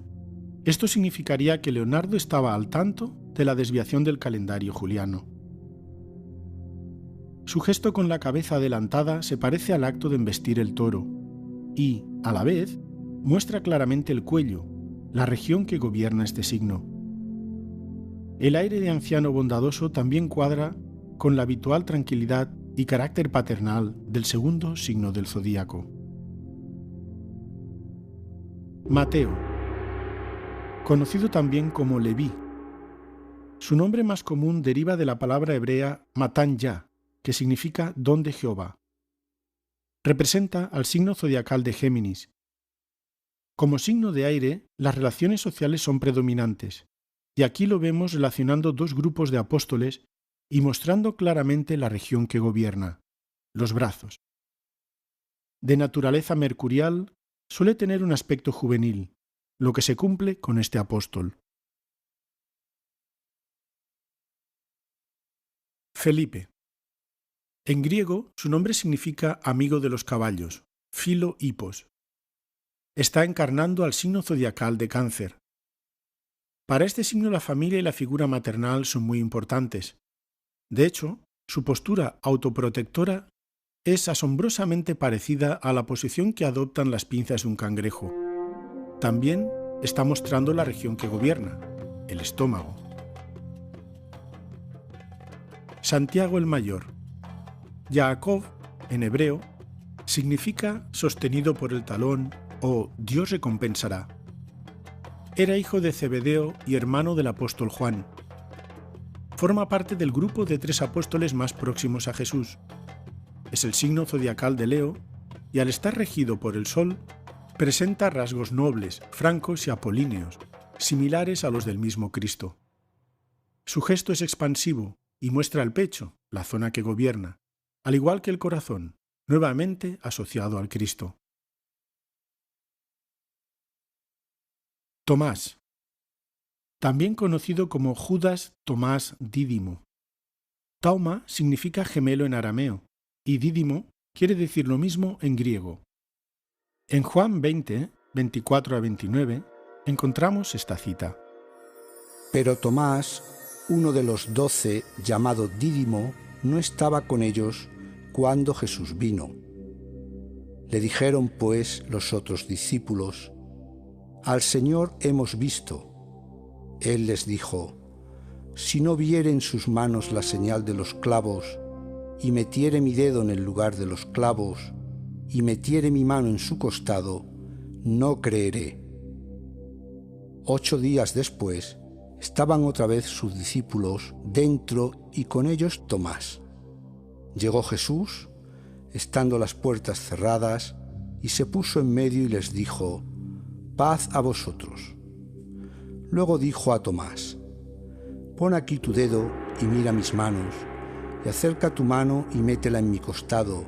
esto significaría que Leonardo estaba al tanto de la desviación del calendario juliano. Su gesto con la cabeza adelantada se parece al acto de embestir el toro y, a la vez, muestra claramente el cuello, la región que gobierna este signo. El aire de anciano bondadoso también cuadra con la habitual tranquilidad y carácter paternal del segundo signo del zodíaco. Mateo, conocido también como Leví. Su nombre más común deriva de la palabra hebrea Matán Yah, que significa don de Jehová. Representa al signo zodiacal de Géminis. Como signo de aire, las relaciones sociales son predominantes, y aquí lo vemos relacionando dos grupos de apóstoles y mostrando claramente la región que gobierna, los brazos. De naturaleza mercurial, suele tener un aspecto juvenil, lo que se cumple con este apóstol. Felipe. En griego, su nombre significa amigo de los caballos, Philo Hippos. Está encarnando al signo zodiacal de Cáncer. Para este signo la familia y la figura maternal son muy importantes. De hecho, su postura autoprotectora es asombrosamente parecida a la posición que adoptan las pinzas de un cangrejo. También está mostrando la región que gobierna, el estómago. Santiago el Mayor. Yaakov, en hebreo, significa sostenido por el talón o Dios recompensará. Era hijo de Zebedeo y hermano del apóstol Juan. Forma parte del grupo de 3 apóstoles más próximos a Jesús. Es el signo zodiacal de Leo y al estar regido por el Sol, presenta rasgos nobles, francos y apolíneos, similares a los del mismo Cristo. Su gesto es expansivo y muestra el pecho, la zona que gobierna, al igual que el corazón, nuevamente asociado al Cristo. Tomás, también conocido como Judas Tomás Dídimo. Tauma significa gemelo en arameo y Dídimo quiere decir lo mismo en griego. En Juan 20, 24 a 29, encontramos esta cita. Pero Tomás, uno de los 12, llamado Dídimo, no estaba con ellos cuando Jesús vino. Le dijeron pues los otros discípulos: Al Señor hemos visto. Él les dijo: Si no viere en sus manos la señal de los clavos, y metiere mi dedo en el lugar de los clavos, y metiere mi mano en su costado, no creeré. 8 días después, estaban otra vez sus discípulos dentro y con ellos Tomás. Llegó Jesús, estando las puertas cerradas, y se puso en medio y les dijo: Paz a vosotros. Luego dijo a Tomás: Pon aquí tu dedo y mira mis manos, y acerca tu mano y métela en mi costado,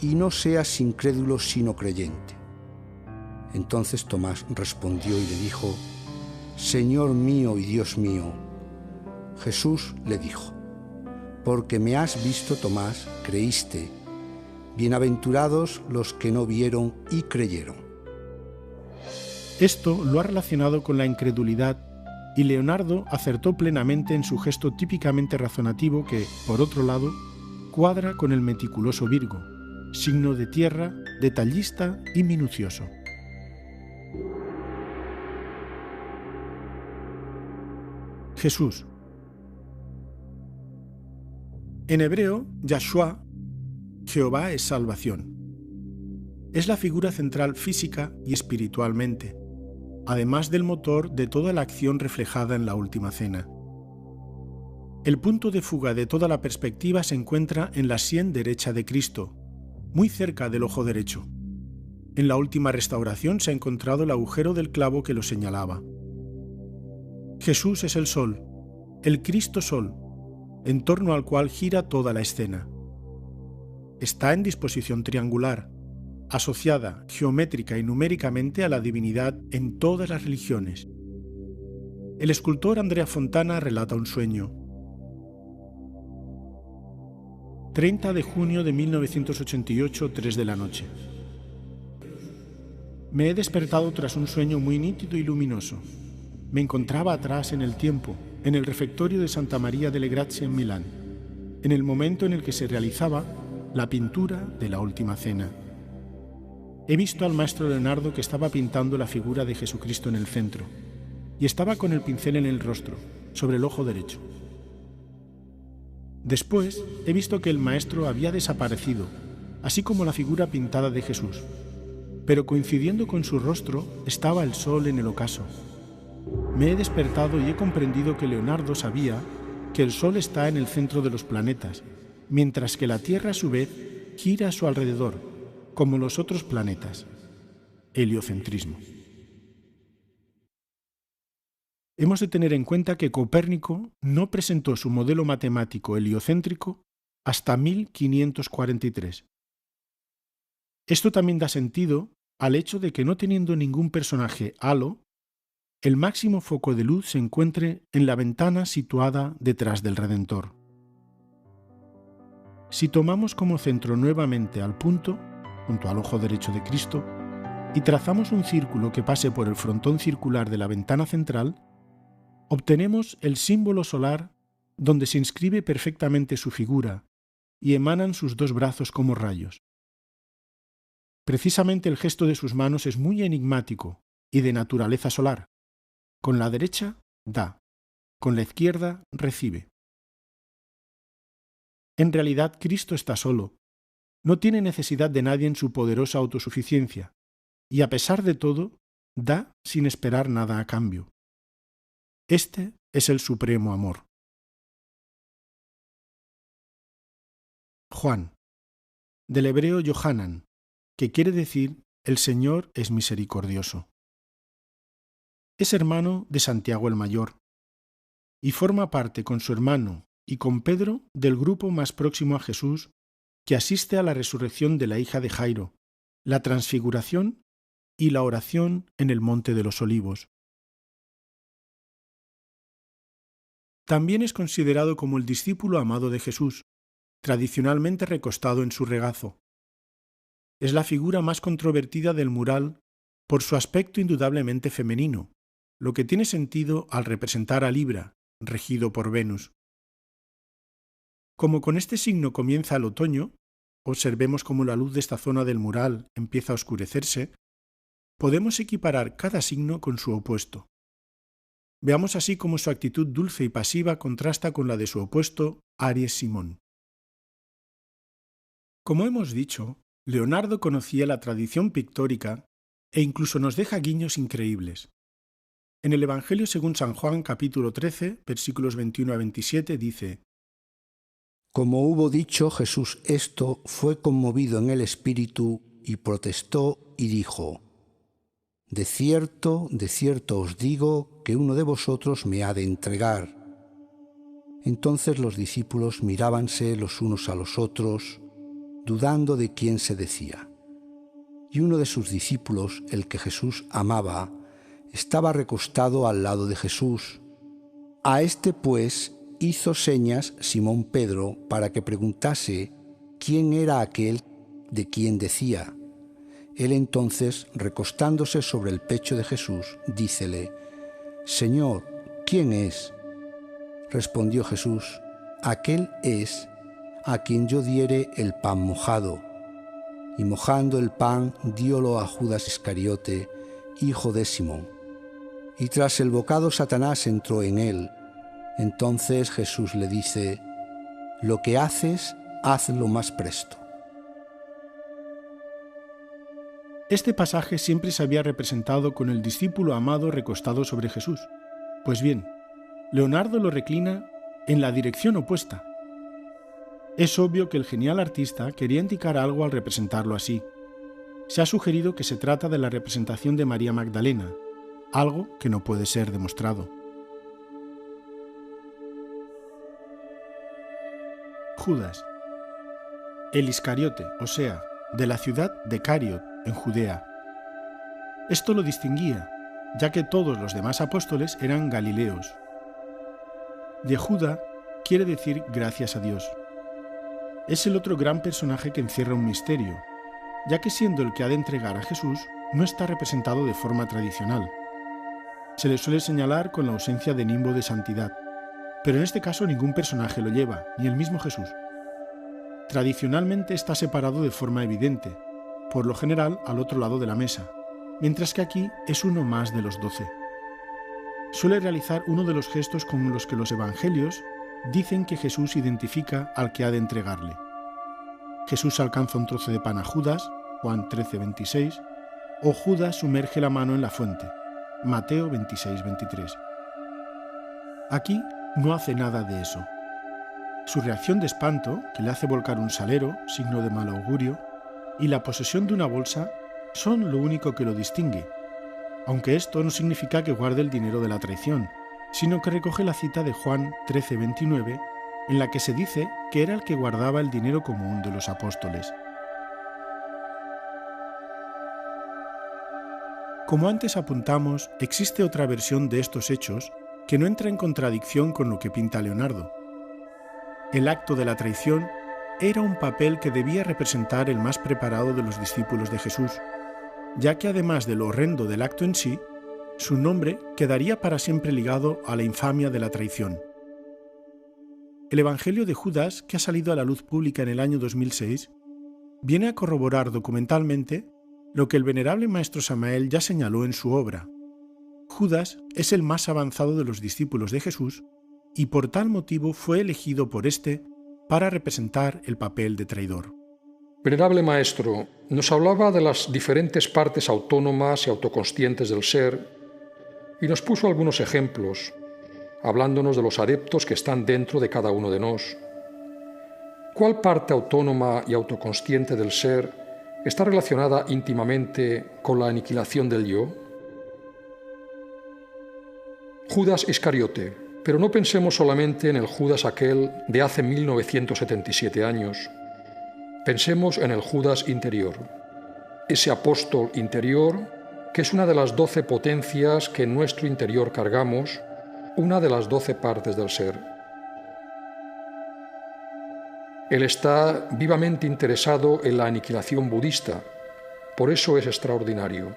y no seas incrédulo sino creyente. Entonces Tomás respondió y le dijo: Señor mío y Dios mío. Jesús le dijo: Porque me has visto, Tomás, creíste. Bienaventurados los que no vieron y creyeron. Esto lo ha relacionado con la incredulidad y Leonardo acertó plenamente en su gesto típicamente razonativo que, por otro lado, cuadra con el meticuloso Virgo, signo de tierra, detallista y minucioso. Jesús. En hebreo, Yahshua, Jehová es salvación. Es la figura central física y espiritualmente, además del motor de toda la acción reflejada en la última cena. El punto de fuga de toda la perspectiva se encuentra en la sien derecha de Cristo, muy cerca del ojo derecho. En la última restauración se ha encontrado el agujero del clavo que lo señalaba. Jesús es el Sol, el Cristo Sol, en torno al cual gira toda la escena. Está en disposición triangular, asociada geométrica y numéricamente a la divinidad en todas las religiones. El escultor Andrea Fontana relata un sueño. 30 de junio de 1988, 3 de la noche. Me he despertado tras un sueño muy nítido y luminoso. Me encontraba atrás en el tiempo, en el refectorio de Santa María delle Grazie en Milán, en el momento en el que se realizaba la pintura de la Última Cena. He visto al maestro Leonardo que estaba pintando la figura de Jesucristo en el centro, y estaba con el pincel en el rostro, sobre el ojo derecho. Después he visto que el maestro había desaparecido, así como la figura pintada de Jesús, pero coincidiendo con su rostro estaba el sol en el ocaso. Me he despertado y he comprendido que Leonardo sabía que el sol está en el centro de los planetas, mientras que la Tierra a su vez gira a su alrededor, como los otros planetas. Heliocentrismo. Hemos de tener en cuenta que Copérnico no presentó su modelo matemático heliocéntrico hasta 1543. Esto también da sentido al hecho de que no teniendo ningún personaje halo, el máximo foco de luz se encuentre en la ventana situada detrás del Redentor. Si tomamos como centro nuevamente al punto, junto al ojo derecho de Cristo, y trazamos un círculo que pase por el frontón circular de la ventana central, obtenemos el símbolo solar donde se inscribe perfectamente su figura y emanan sus dos brazos como rayos. Precisamente el gesto de sus manos es muy enigmático y de naturaleza solar. Con la derecha da, con la izquierda recibe. En realidad Cristo está solo, no tiene necesidad de nadie en su poderosa autosuficiencia, y a pesar de todo, da sin esperar nada a cambio. Este es el supremo amor. Juan, del hebreo Yohanan, que quiere decir el Señor es misericordioso. Es hermano de Santiago el Mayor, y forma parte con su hermano y con Pedro del grupo más próximo a Jesús que asiste a la resurrección de la hija de Jairo, la transfiguración y la oración en el Monte de los Olivos. También es considerado como el discípulo amado de Jesús, tradicionalmente recostado en su regazo. Es la figura más controvertida del mural por su aspecto indudablemente femenino, lo que tiene sentido al representar a Libra, regido por Venus. Como con este signo comienza el otoño, observemos cómo la luz de esta zona del mural empieza a oscurecerse, podemos equiparar cada signo con su opuesto. Veamos así cómo su actitud dulce y pasiva contrasta con la de su opuesto, Aries Simón. Como hemos dicho, Leonardo conocía la tradición pictórica e incluso nos deja guiños increíbles. En el Evangelio según San Juan, capítulo 13, versículos 21 a 27, dice: Como hubo dicho Jesús esto, fue conmovido en el espíritu y protestó y dijo: de cierto os digo que uno de vosotros me ha de entregar. Entonces los discípulos mirábanse los unos a los otros, dudando de quién se decía. Y uno de sus discípulos, el que Jesús amaba, estaba recostado al lado de Jesús. A este pues hizo señas Simón Pedro para que preguntase quién era aquel de quien decía. Él entonces, recostándose sobre el pecho de Jesús, dícele: Señor, ¿quién es? Respondió Jesús: aquel es a quien yo diere el pan mojado. Y mojando el pan, diólo a Judas Iscariote, hijo de Simón. Y tras el bocado Satanás entró en él. Entonces Jesús le dice: lo que haces, hazlo más presto. Este pasaje siempre se había representado con el discípulo amado recostado sobre Jesús. Pues bien, Leonardo lo reclina en la dirección opuesta. Es obvio que el genial artista quería indicar algo al representarlo así. Se ha sugerido que se trata de la representación de María Magdalena, algo que no puede ser demostrado. Judas, el Iscariote, o sea, de la ciudad de Cariot, en Judea. Esto lo distinguía, ya que todos los demás apóstoles eran galileos. Yehuda quiere decir gracias a Dios. es el otro gran personaje que encierra un misterio, ya que siendo el que ha de entregar a Jesús, no está representado de forma tradicional. Se le suele señalar con la ausencia de nimbo de santidad, pero en este caso ningún personaje lo lleva, ni el mismo Jesús. Tradicionalmente está separado de forma evidente, por lo general al otro lado de la mesa, mientras que aquí es uno más de los 12. Suele realizar uno de los gestos con los que los evangelios dicen que Jesús identifica al que ha de entregarle. Jesús alcanza un trozo de pan a Judas, Juan 13:26, o Judas sumerge la mano en la fuente, Mateo 26:23. Aquí no hace nada de eso. Su reacción de espanto, que le hace volcar un salero, signo de mal augurio, y la posesión de una bolsa son lo único que lo distingue, aunque esto no significa que guarde el dinero de la traición, sino que recoge la cita de Juan 13:29, en la que se dice que era el que guardaba el dinero común de los apóstoles. Como antes apuntamos, existe otra versión de estos hechos que no entra en contradicción con lo que pinta Leonardo. El acto de la traición era un papel que debía representar el más preparado de los discípulos de Jesús, ya que además de lo horrendo del acto en sí, su nombre quedaría para siempre ligado a la infamia de la traición. El Evangelio de Judas, que ha salido a la luz pública en el año 2006, viene a corroborar documentalmente lo que el venerable maestro Samael ya señaló en su obra. Judas es el más avanzado de los discípulos de Jesús y por tal motivo fue elegido por éste para representar el papel de traidor. Venerable Maestro, nos hablaba de las diferentes partes autónomas y autoconscientes del ser y nos puso algunos ejemplos, hablándonos de los adeptos que están dentro de cada uno de nos. ¿Cuál parte autónoma y autoconsciente del ser está relacionada íntimamente con la aniquilación del yo? Judas Iscariote, pero no pensemos solamente en el Judas aquel de hace 1977 años. Pensemos en el Judas interior, ese apóstol interior que es una de las 12 potencias que en nuestro interior cargamos, una de las 12 partes del ser. Él está vivamente interesado en la aniquilación budista, por eso es extraordinario.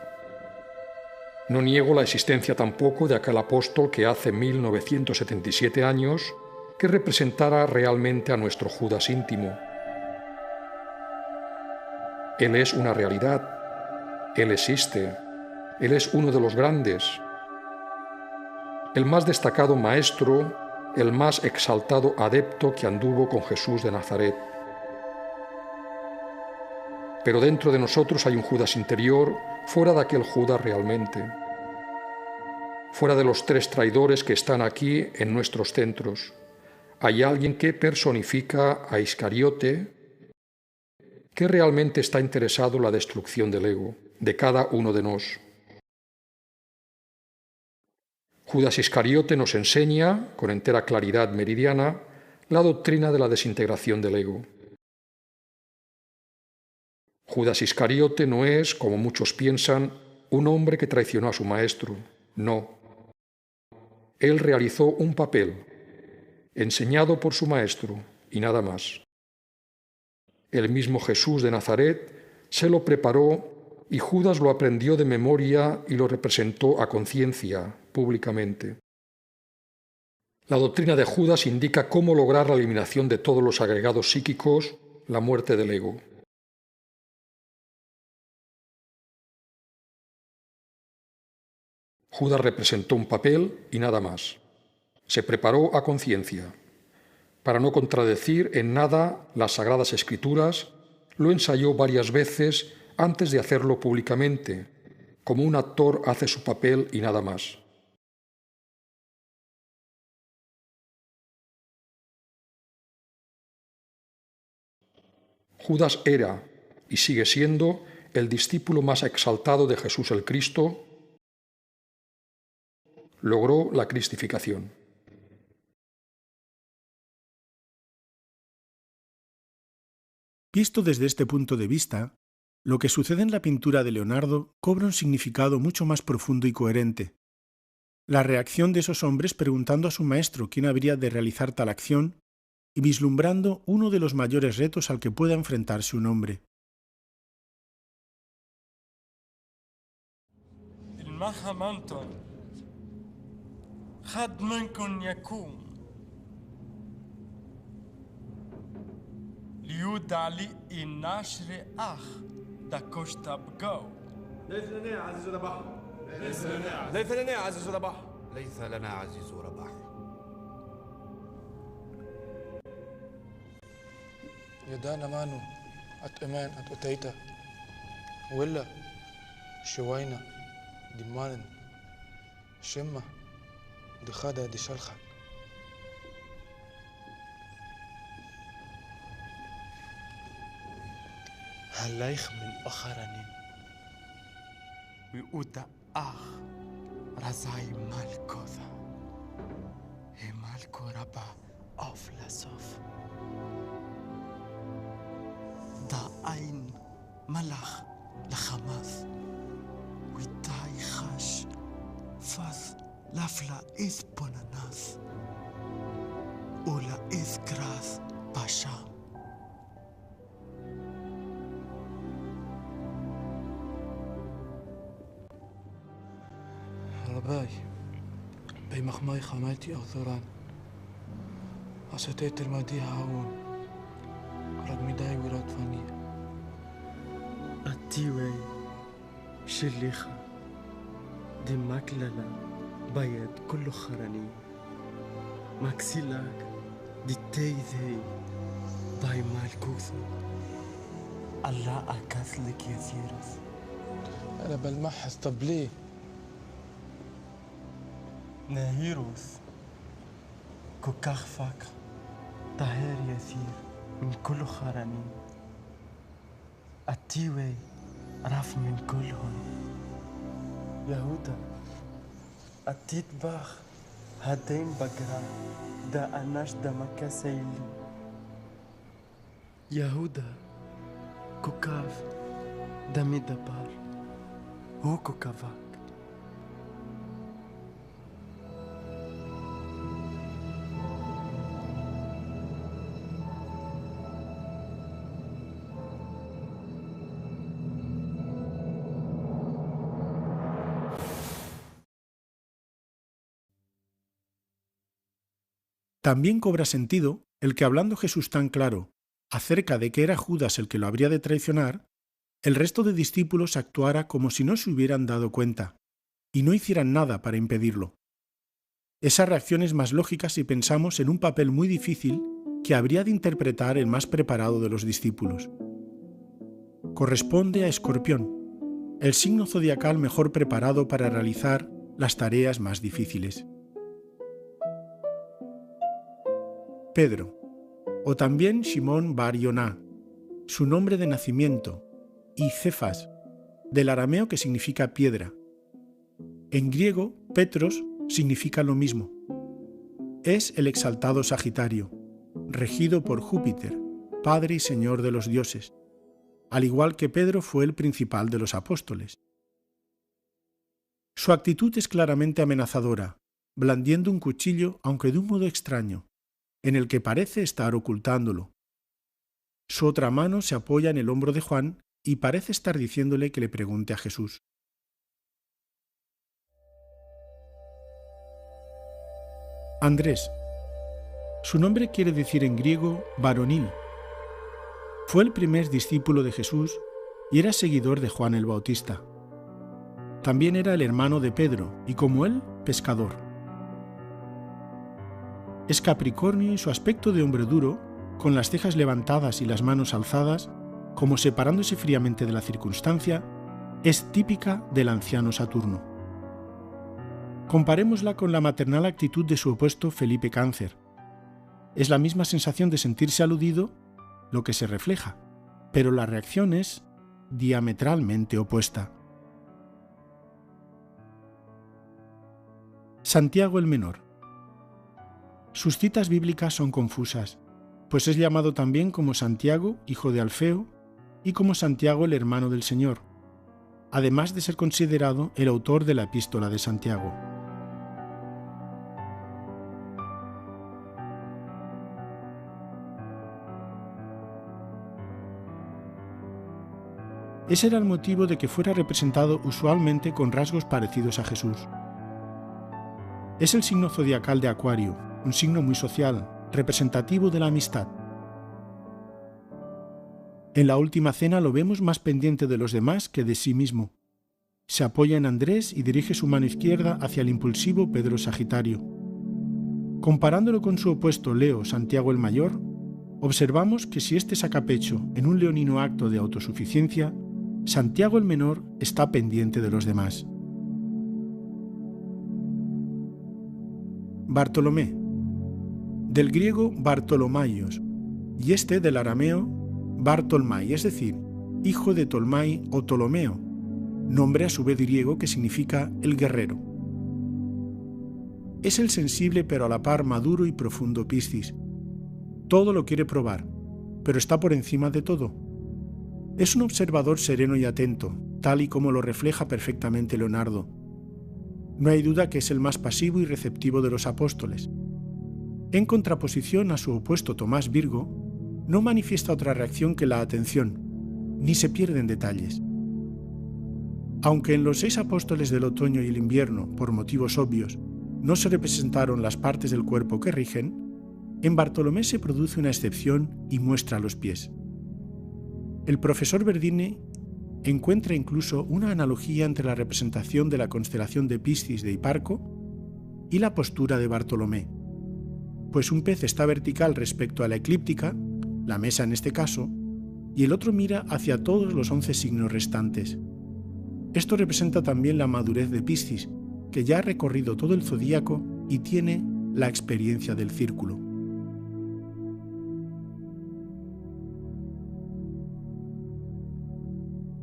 No niego la existencia tampoco de aquel apóstol que hace 1977 años que representara realmente a nuestro Judas íntimo. Él es una realidad, Él existe, Él es uno de los grandes, el más destacado maestro, el más exaltado adepto que anduvo con Jesús de Nazaret. Pero dentro de nosotros hay un Judas interior, fuera de aquel Judas realmente, fuera de los 3 traidores que están aquí en nuestros centros. Hay alguien que personifica a Iscariote, que realmente está interesado en la destrucción del ego, de cada uno de nos. Judas Iscariote nos enseña, con entera claridad meridiana, la doctrina de la desintegración del ego. Judas Iscariote no es, como muchos piensan, un hombre que traicionó a su maestro. No. Él realizó un papel, enseñado por su maestro, y nada más. El mismo Jesús de Nazaret se lo preparó y Judas lo aprendió de memoria y lo representó a conciencia, públicamente. La doctrina de Judas indica cómo lograr la eliminación de todos los agregados psíquicos, la muerte del ego. Judas representó un papel y nada más. Se preparó a conciencia. Para no contradecir en nada las Sagradas Escrituras, lo ensayó varias veces antes de hacerlo públicamente, como un actor hace su papel y nada más. Judas era y sigue siendo el discípulo más exaltado de Jesús el Cristo. Logró la cristificación. Visto desde este punto de vista, lo que sucede en la pintura de Leonardo cobra un significado mucho más profundo y coherente. La reacción de esos hombres preguntando a su maestro quién habría de realizar tal acción y vislumbrando uno de los mayores retos al que pueda enfrentarse un hombre. يدانا مانو أتأمان أتأتيتا ولا شوينا دي مانن شمة دي خدا دي شلخك هلايخ من أخرانين ويؤتا أخ رزاي مالكوذا هي مالكو ربا أفلسوف دا أين ملخ لخماث ويتاي خاش فاث لافلا إذ بوناناث ولا إذ كراث باشام رباي بي مخماي خماتي أو ثوران أستيت الماديها هاون رغم داي ورات فانية التيوي شليخة دي ماكللا بايد كل خراني ماكسيلاك دي تيذي باي مالكوثو الله أكاثلك يا ثيرث أنا بالمحس طب ليه؟ ناهيروث كوكاخ فاك طاهر يثير من كل خرانين التيوي رف من كلهم يهودا التيت باخ هدين بقرا دا أناش دا مكا سيلي يهودا كوكاف دا ميدبار هو كوكافاك También cobra sentido el que, hablando Jesús tan claro acerca de que era Judas el que lo habría de traicionar, el resto de discípulos actuara como si no se hubieran dado cuenta y no hicieran nada para impedirlo. Esa reacción es más lógica si pensamos en un papel muy difícil que habría de interpretar el más preparado de los discípulos. Corresponde a Escorpión, el signo zodiacal mejor preparado para realizar las tareas más difíciles. Pedro, o también Shimón bar Yoná, su nombre de nacimiento, y Cefas, del arameo que significa piedra. En griego, Petros significa lo mismo. Es el exaltado Sagitario, regido por Júpiter, Padre y Señor de los dioses, al igual que Pedro fue el principal de los apóstoles. Su actitud es claramente amenazadora, blandiendo un cuchillo, aunque de un modo extraño, en el que parece estar ocultándolo. Su otra mano se apoya en el hombro de Juan y parece estar diciéndole que le pregunte a Jesús. Andrés. Su nombre quiere decir en griego varonil. Fue el primer discípulo de Jesús y era seguidor de Juan el Bautista. También era el hermano de Pedro y, como él, pescador. Es Capricornio y su aspecto de hombre duro, con las cejas levantadas y las manos alzadas, como separándose fríamente de la circunstancia, es típica del anciano Saturno. Comparémosla con la maternal actitud de su opuesto Felipe Cáncer. Es la misma sensación de sentirse aludido lo que se refleja, pero la reacción es diametralmente opuesta. Santiago el Menor. Sus citas bíblicas son confusas, pues es llamado también como Santiago, hijo de Alfeo, y como Santiago el hermano del Señor, además de ser considerado el autor de la epístola de Santiago. Ese era el motivo de que fuera representado usualmente con rasgos parecidos a Jesús. Es el signo zodiacal de Acuario, un signo muy social, representativo de la amistad. En la última cena lo vemos más pendiente de los demás que de sí mismo. Se apoya en Andrés y dirige su mano izquierda hacia el impulsivo Pedro Sagitario. Comparándolo con su opuesto Leo Santiago el Mayor, observamos que si éste saca pecho en un leonino acto de autosuficiencia, Santiago el Menor está pendiente de los demás. Bartolomé, del griego Bartolomaios, y este del arameo Bartolmai, es decir, hijo de Tolmai o Ptolomeo, nombre a su vez griego que significa el guerrero. Es el sensible pero a la par maduro y profundo Piscis. Todo lo quiere probar, pero está por encima de todo. Es un observador sereno y atento, tal y como lo refleja perfectamente Leonardo. No hay duda que es el más pasivo y receptivo de los apóstoles. En contraposición a su opuesto Tomás Virgo, no manifiesta otra reacción que la atención, ni se pierde en detalles. Aunque en los 6 apóstoles del otoño y el invierno, por motivos obvios, no se representaron las partes del cuerpo que rigen, en Bartolomé se produce una excepción y muestra los pies. El profesor Verdini encuentra incluso una analogía entre la representación de la constelación de Piscis de Hiparco y la postura de Bartolomé, pues un pez está vertical respecto a la eclíptica, la mesa en este caso, y el otro mira hacia todos los 11 signos restantes. Esto representa también la madurez de Piscis, que ya ha recorrido todo el zodíaco y tiene la experiencia del círculo.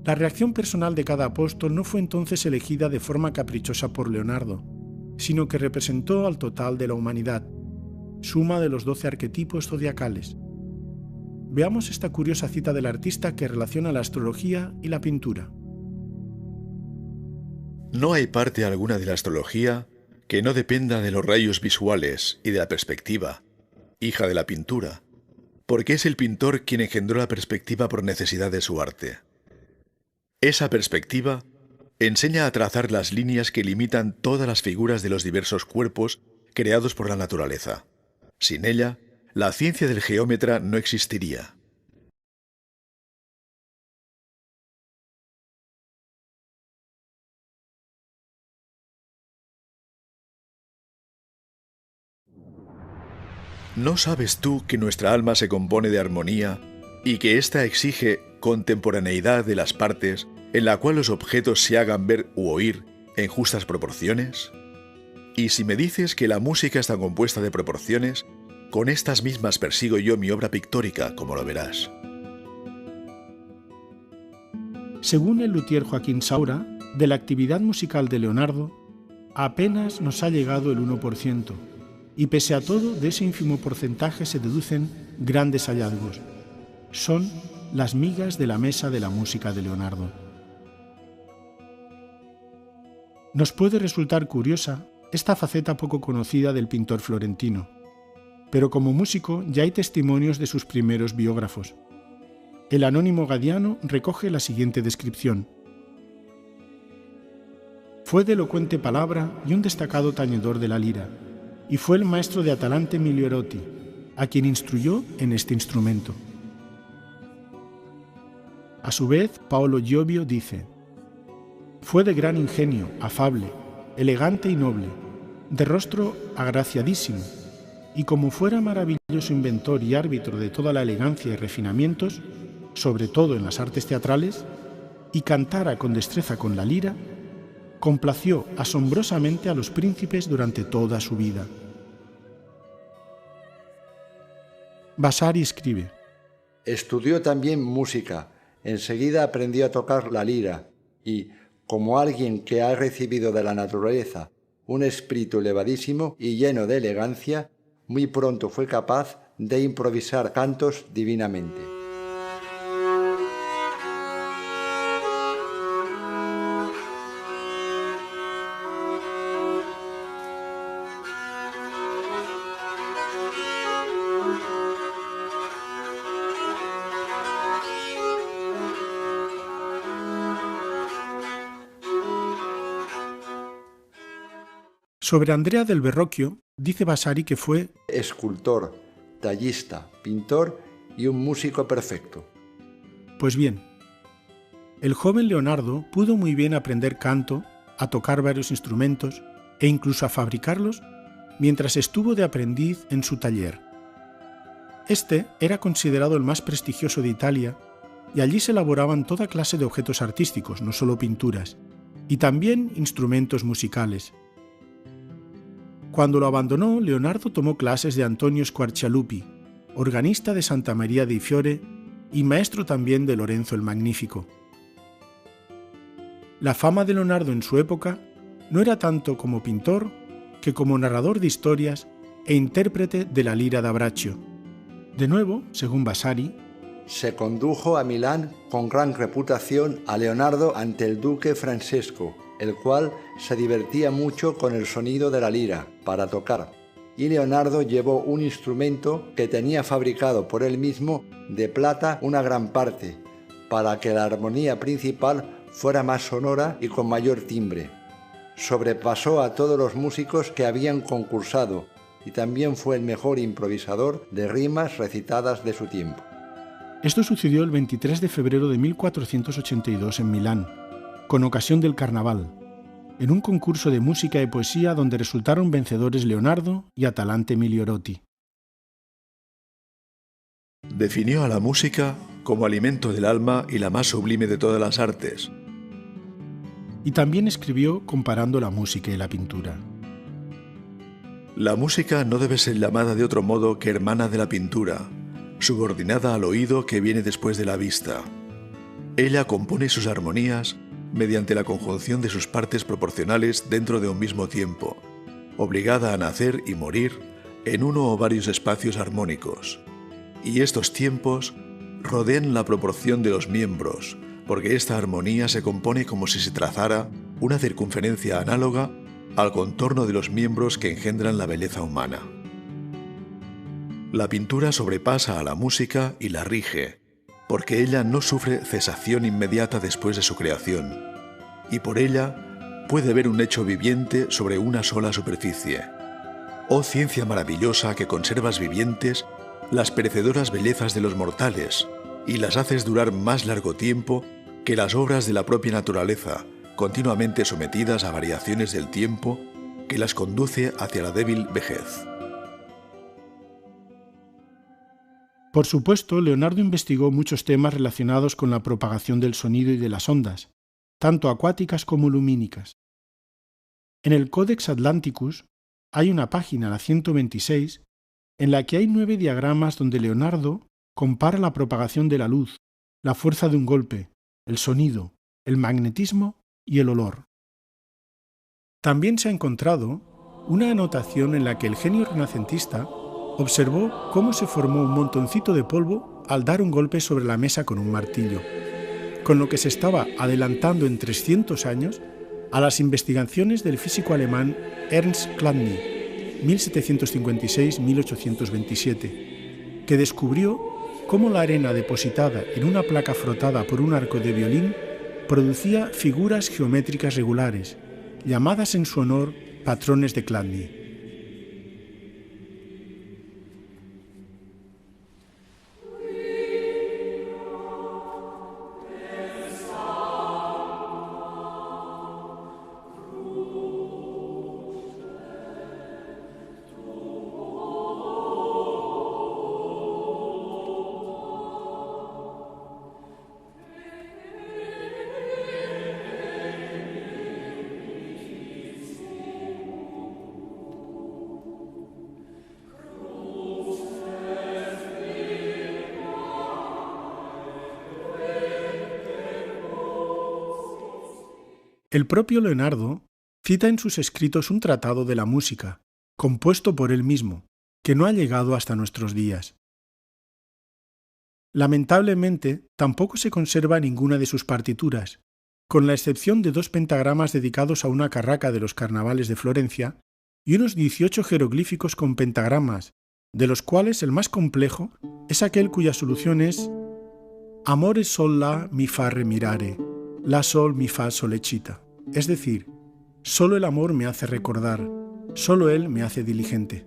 La reacción personal de cada apóstol no fue entonces elegida de forma caprichosa por Leonardo, sino que representó al total de la humanidad, suma de los 12 arquetipos zodiacales. Veamos esta curiosa cita del artista que relaciona la astrología y la pintura. No hay parte alguna de la astrología que no dependa de los rayos visuales y de la perspectiva, hija de la pintura, porque es el pintor quien engendró la perspectiva por necesidad de su arte. Esa perspectiva enseña a trazar las líneas que limitan todas las figuras de los diversos cuerpos creados por la naturaleza. Sin ella, la ciencia del geómetra no existiría. ¿No sabes tú que nuestra alma se compone de armonía y que ésta exige contemporaneidad de las partes en la cual los objetos se hagan ver u oír en justas proporciones? Y si me dices que la música está compuesta de proporciones, con estas mismas persigo yo mi obra pictórica, como lo verás. Según el luthier Joaquín Saura, de la actividad musical de Leonardo, apenas nos ha llegado el 1%, y pese a todo, de ese ínfimo porcentaje se deducen grandes hallazgos. Son las migas de la mesa de la música de Leonardo. Nos puede resultar curiosa esta faceta poco conocida del pintor florentino, pero como músico ya hay testimonios de sus primeros biógrafos. El anónimo Gadiano recoge la siguiente descripción. Fue de elocuente palabra y un destacado tañedor de la lira, y fue el maestro de Atalante Emilio Erotti, a quien instruyó en este instrumento. A su vez, Paolo Giovio dice: fue de gran ingenio, afable, elegante y noble, de rostro agraciadísimo, y como fuera maravilloso inventor y árbitro de toda la elegancia y refinamientos, sobre todo en las artes teatrales, y cantara con destreza con la lira, complació asombrosamente a los príncipes durante toda su vida. Vasari escribe: estudió también música, enseguida aprendió a tocar la lira y, como alguien que ha recibido de la naturaleza un espíritu elevadísimo y lleno de elegancia, muy pronto fue capaz de improvisar cantos divinamente. Sobre Andrea del Verrocchio dice Vasari que fue escultor, tallista, pintor y un músico perfecto. Pues bien, el joven Leonardo pudo muy bien aprender canto, a tocar varios instrumentos e incluso a fabricarlos mientras estuvo de aprendiz en su taller. Este era considerado el más prestigioso de Italia y allí se elaboraban toda clase de objetos artísticos, no solo pinturas, y también instrumentos musicales. Cuando lo abandonó, Leonardo tomó clases de Antonio Squarcialupi, organista de Santa María dei Fiore y maestro también de Lorenzo el Magnífico. La fama de Leonardo en su época no era tanto como pintor que como narrador de historias e intérprete de la lira da braccio. De nuevo, según Vasari, se condujo a Milán con gran reputación a Leonardo ante el duque Francesco, el cual se divertía mucho con el sonido de la lira para tocar, y Leonardo llevó un instrumento que tenía fabricado por él mismo de plata una gran parte, para que la armonía principal fuera más sonora y con mayor timbre. Sobrepasó a todos los músicos que habían concursado y también fue el mejor improvisador de rimas recitadas de su tiempo. Esto sucedió el 23 de febrero de 1482 en Milán, con ocasión del carnaval, en un concurso de música y poesía donde resultaron vencedores Leonardo y Atalante Migliorotti. Definió a la música como alimento del alma y la más sublime de todas las artes. Y también escribió comparando la música y la pintura. La música no debe ser llamada de otro modo que hermana de la pintura, subordinada al oído que viene después de la vista. Ella compone sus armonías mediante la conjunción de sus partes proporcionales dentro de un mismo tiempo, obligada a nacer y morir en uno o varios espacios armónicos. Y estos tiempos rodean la proporción de los miembros, porque esta armonía se compone como si se trazara una circunferencia análoga al contorno de los miembros que engendran la belleza humana. La pintura sobrepasa a la música y la rige, porque ella no sufre cesación inmediata después de su creación, y por ella puede ver un hecho viviente sobre una sola superficie. Oh ciencia maravillosa que conservas vivientes las perecedoras bellezas de los mortales, y las haces durar más largo tiempo que las obras de la propia naturaleza, continuamente sometidas a variaciones del tiempo que las conduce hacia la débil vejez. Por supuesto, Leonardo investigó muchos temas relacionados con la propagación del sonido y de las ondas, tanto acuáticas como lumínicas. En el Codex Atlanticus hay una página, la 126, en la que hay 9 diagramas donde Leonardo compara la propagación de la luz, la fuerza de un golpe, el sonido, el magnetismo y el olor. También se ha encontrado una anotación en la que el genio renacentista observó cómo se formó un montoncito de polvo al dar un golpe sobre la mesa con un martillo, con lo que se estaba adelantando en 300 años a las investigaciones del físico alemán Ernst Chladni, 1756-1827, que descubrió cómo la arena depositada en una placa frotada por un arco de violín producía figuras geométricas regulares, llamadas en su honor patrones de Chladni. El propio Leonardo cita en sus escritos un tratado de la música, compuesto por él mismo, que no ha llegado hasta nuestros días. Lamentablemente, tampoco se conserva ninguna de sus partituras, con la excepción de 2 pentagramas dedicados a una carraca de los carnavales de Florencia y unos 18 jeroglíficos con pentagramas, de los cuales el más complejo es aquel cuya solución es Amore sol la mi fa re mirare, la sol mi fa solecita, es decir, solo el amor me hace recordar, Solo Él me hace diligente.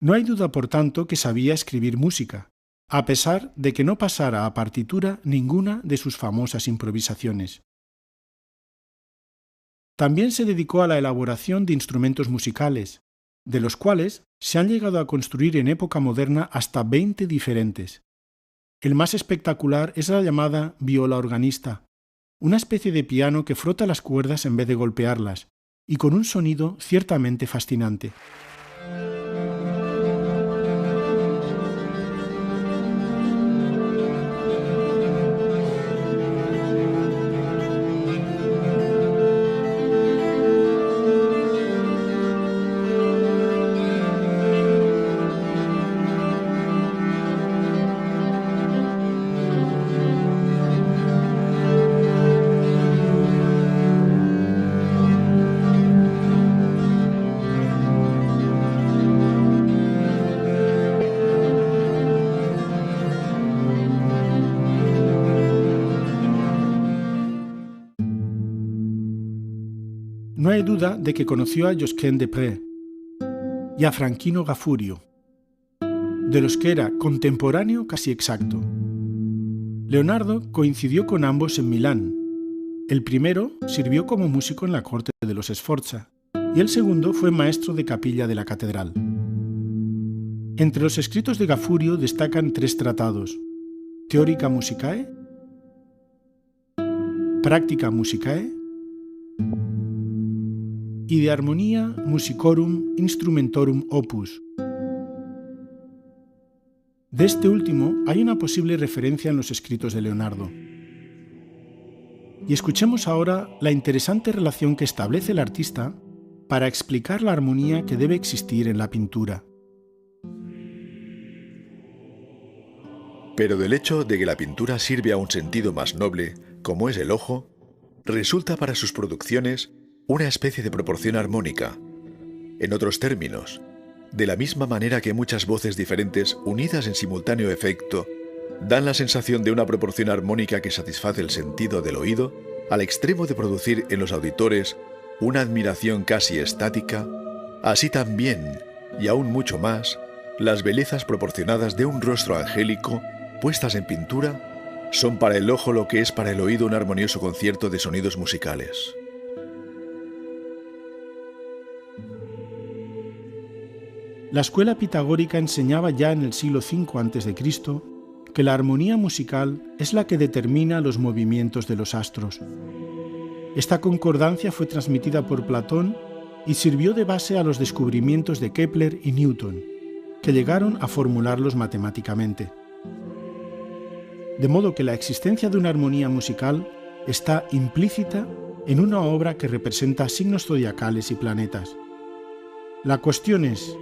No hay duda, por tanto, que sabía escribir música, a pesar de que no pasara a partitura ninguna de sus famosas improvisaciones. También se dedicó a la elaboración de instrumentos musicales, de los cuales se han llegado a construir en época moderna hasta 20 diferentes. El más espectacular es la llamada viola organista, una especie de piano que frota las cuerdas en vez de golpearlas, y con un sonido ciertamente fascinante. No hay duda de que conoció a Josquin des Prez y a Franchino Gaffurio, de los que era contemporáneo casi exacto. Leonardo coincidió con ambos en Milán. El primero sirvió como músico en la corte de los Sforza y el segundo fue maestro de capilla de la catedral. Entre los escritos de Gaffurio destacan 3 tratados: Theorica Musicae, Practica Musicae y de Harmonia Musicorum Instrumentorum Opus. De este último hay una posible referencia en los escritos de Leonardo. Y escuchemos ahora la interesante relación que establece el artista para explicar la armonía que debe existir en la pintura. Pero del hecho de que la pintura sirve a un sentido más noble, como es el ojo, resulta para sus producciones una especie de proporción armónica. En otros términos, de la misma manera que muchas voces diferentes unidas en simultáneo efecto dan la sensación de una proporción armónica que satisface el sentido del oído, al extremo de producir en los auditores una admiración casi estática, así también, y aún mucho más, las bellezas proporcionadas de un rostro angélico puestas en pintura son para el ojo lo que es para el oído un armonioso concierto de sonidos musicales. La escuela pitagórica enseñaba ya en el siglo V a.C. que la armonía musical es la que determina los movimientos de los astros. Esta concordancia fue transmitida por Platón y sirvió de base a los descubrimientos de Kepler y Newton, que llegaron a formularlos matemáticamente. De modo que la existencia de una armonía musical está implícita en una obra que representa signos zodiacales y planetas. La cuestión es: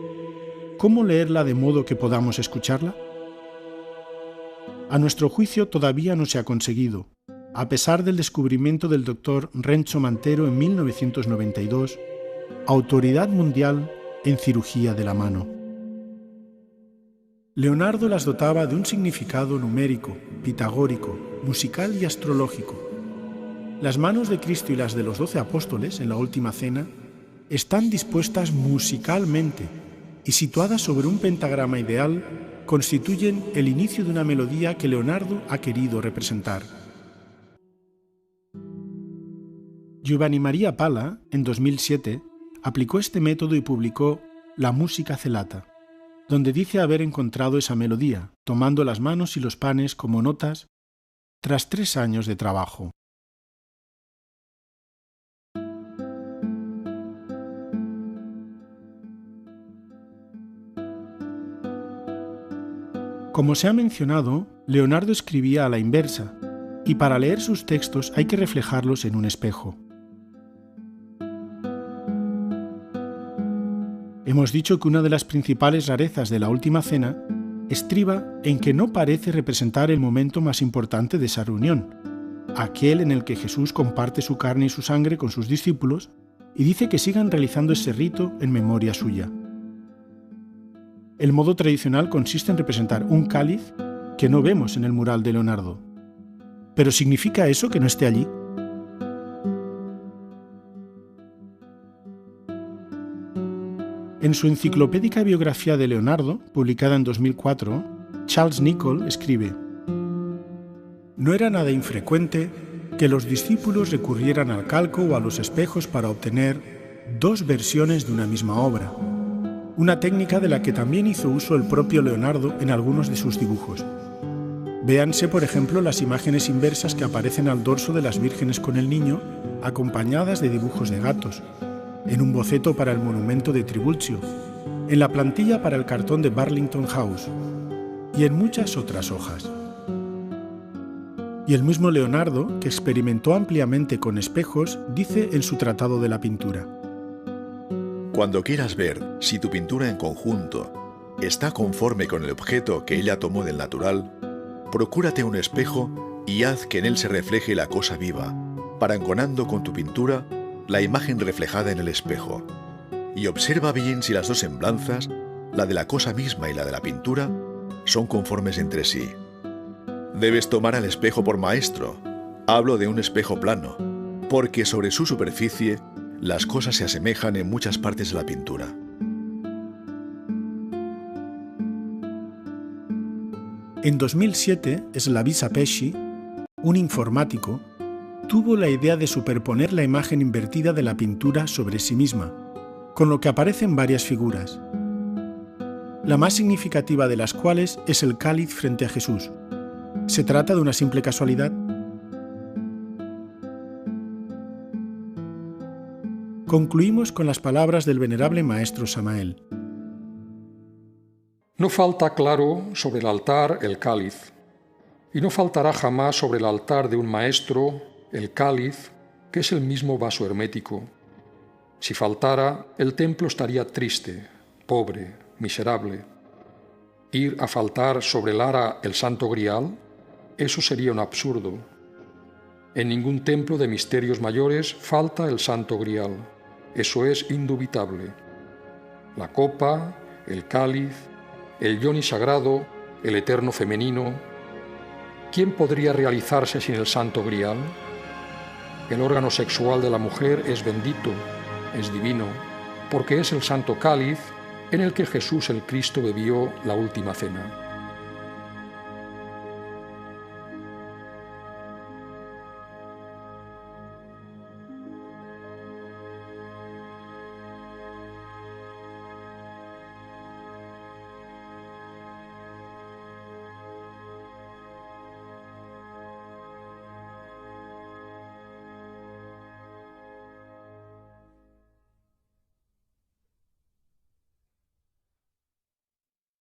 ¿cómo leerla de modo que podamos escucharla? A nuestro juicio todavía no se ha conseguido, a pesar del descubrimiento del doctor Renzo Mantero en 1992, autoridad mundial en cirugía de la mano. Leonardo las dotaba de un significado numérico, pitagórico, musical y astrológico. Las manos de Cristo y las de los 12 apóstoles en la Última Cena están dispuestas musicalmente y situadas sobre un pentagrama ideal, constituyen el inicio de una melodía que Leonardo ha querido representar. Giovanni Maria Pala, en 2007, aplicó este método y publicó La música celata, donde dice haber encontrado esa melodía, tomando las manos y los panes como notas, tras 3 años de trabajo. Como se ha mencionado, Leonardo escribía a la inversa, y para leer sus textos hay que reflejarlos en un espejo. Hemos dicho que una de las principales rarezas de la Última Cena estriba en que no parece representar el momento más importante de esa reunión, aquel en el que Jesús comparte su carne y su sangre con sus discípulos y dice que sigan realizando ese rito en memoria suya. El modo tradicional consiste en representar un cáliz que no vemos en el mural de Leonardo. ¿Pero significa eso que no esté allí? En su enciclopédica biografía de Leonardo, publicada en 2004, Charles Nicholl escribe: «No era nada infrecuente que los discípulos recurrieran al calco o a los espejos para obtener 2 versiones de una misma obra, una técnica de la que también hizo uso el propio Leonardo en algunos de sus dibujos. Véanse, por ejemplo, las imágenes inversas que aparecen al dorso de las vírgenes con el niño, acompañadas de dibujos de gatos, en un boceto para el monumento de Tribulzio, en la plantilla para el cartón de Burlington House y en muchas otras hojas». Y el mismo Leonardo, que experimentó ampliamente con espejos, dice en su Tratado de la Pintura: Cuando quieras ver si tu pintura en conjunto está conforme con el objeto que ella tomó del natural, procúrate un espejo y haz que en él se refleje la cosa viva, parangonando con tu pintura la imagen reflejada en el espejo. Y observa bien si las 2 semblanzas, la de la cosa misma y la de la pintura, son conformes entre sí. Debes tomar al espejo por maestro. Hablo de un espejo plano, porque sobre su superficie las cosas se asemejan en muchas partes de la pintura. En 2007, Slaviša Pesci, un informático, tuvo la idea de superponer la imagen invertida de la pintura sobre sí misma, con lo que aparecen varias figuras, la más significativa de las cuales es el cáliz frente a Jesús. ¿Se trata de una simple casualidad? Concluimos con las palabras del venerable maestro Samael. No falta, claro, sobre el altar el cáliz, y no faltará jamás sobre el altar de un maestro el cáliz, que es el mismo vaso hermético. Si faltara, el templo estaría triste, pobre, miserable. Ir a faltar sobre el ara el Santo Grial, eso sería un absurdo. En ningún templo de misterios mayores falta el Santo Grial, eso es indubitable. La copa, el cáliz, el yoni sagrado, el eterno femenino. ¿Quién podría realizarse sin el Santo Grial? El órgano sexual de la mujer es bendito, es divino, porque es el Santo Cáliz en el que Jesús el Cristo bebió la última cena.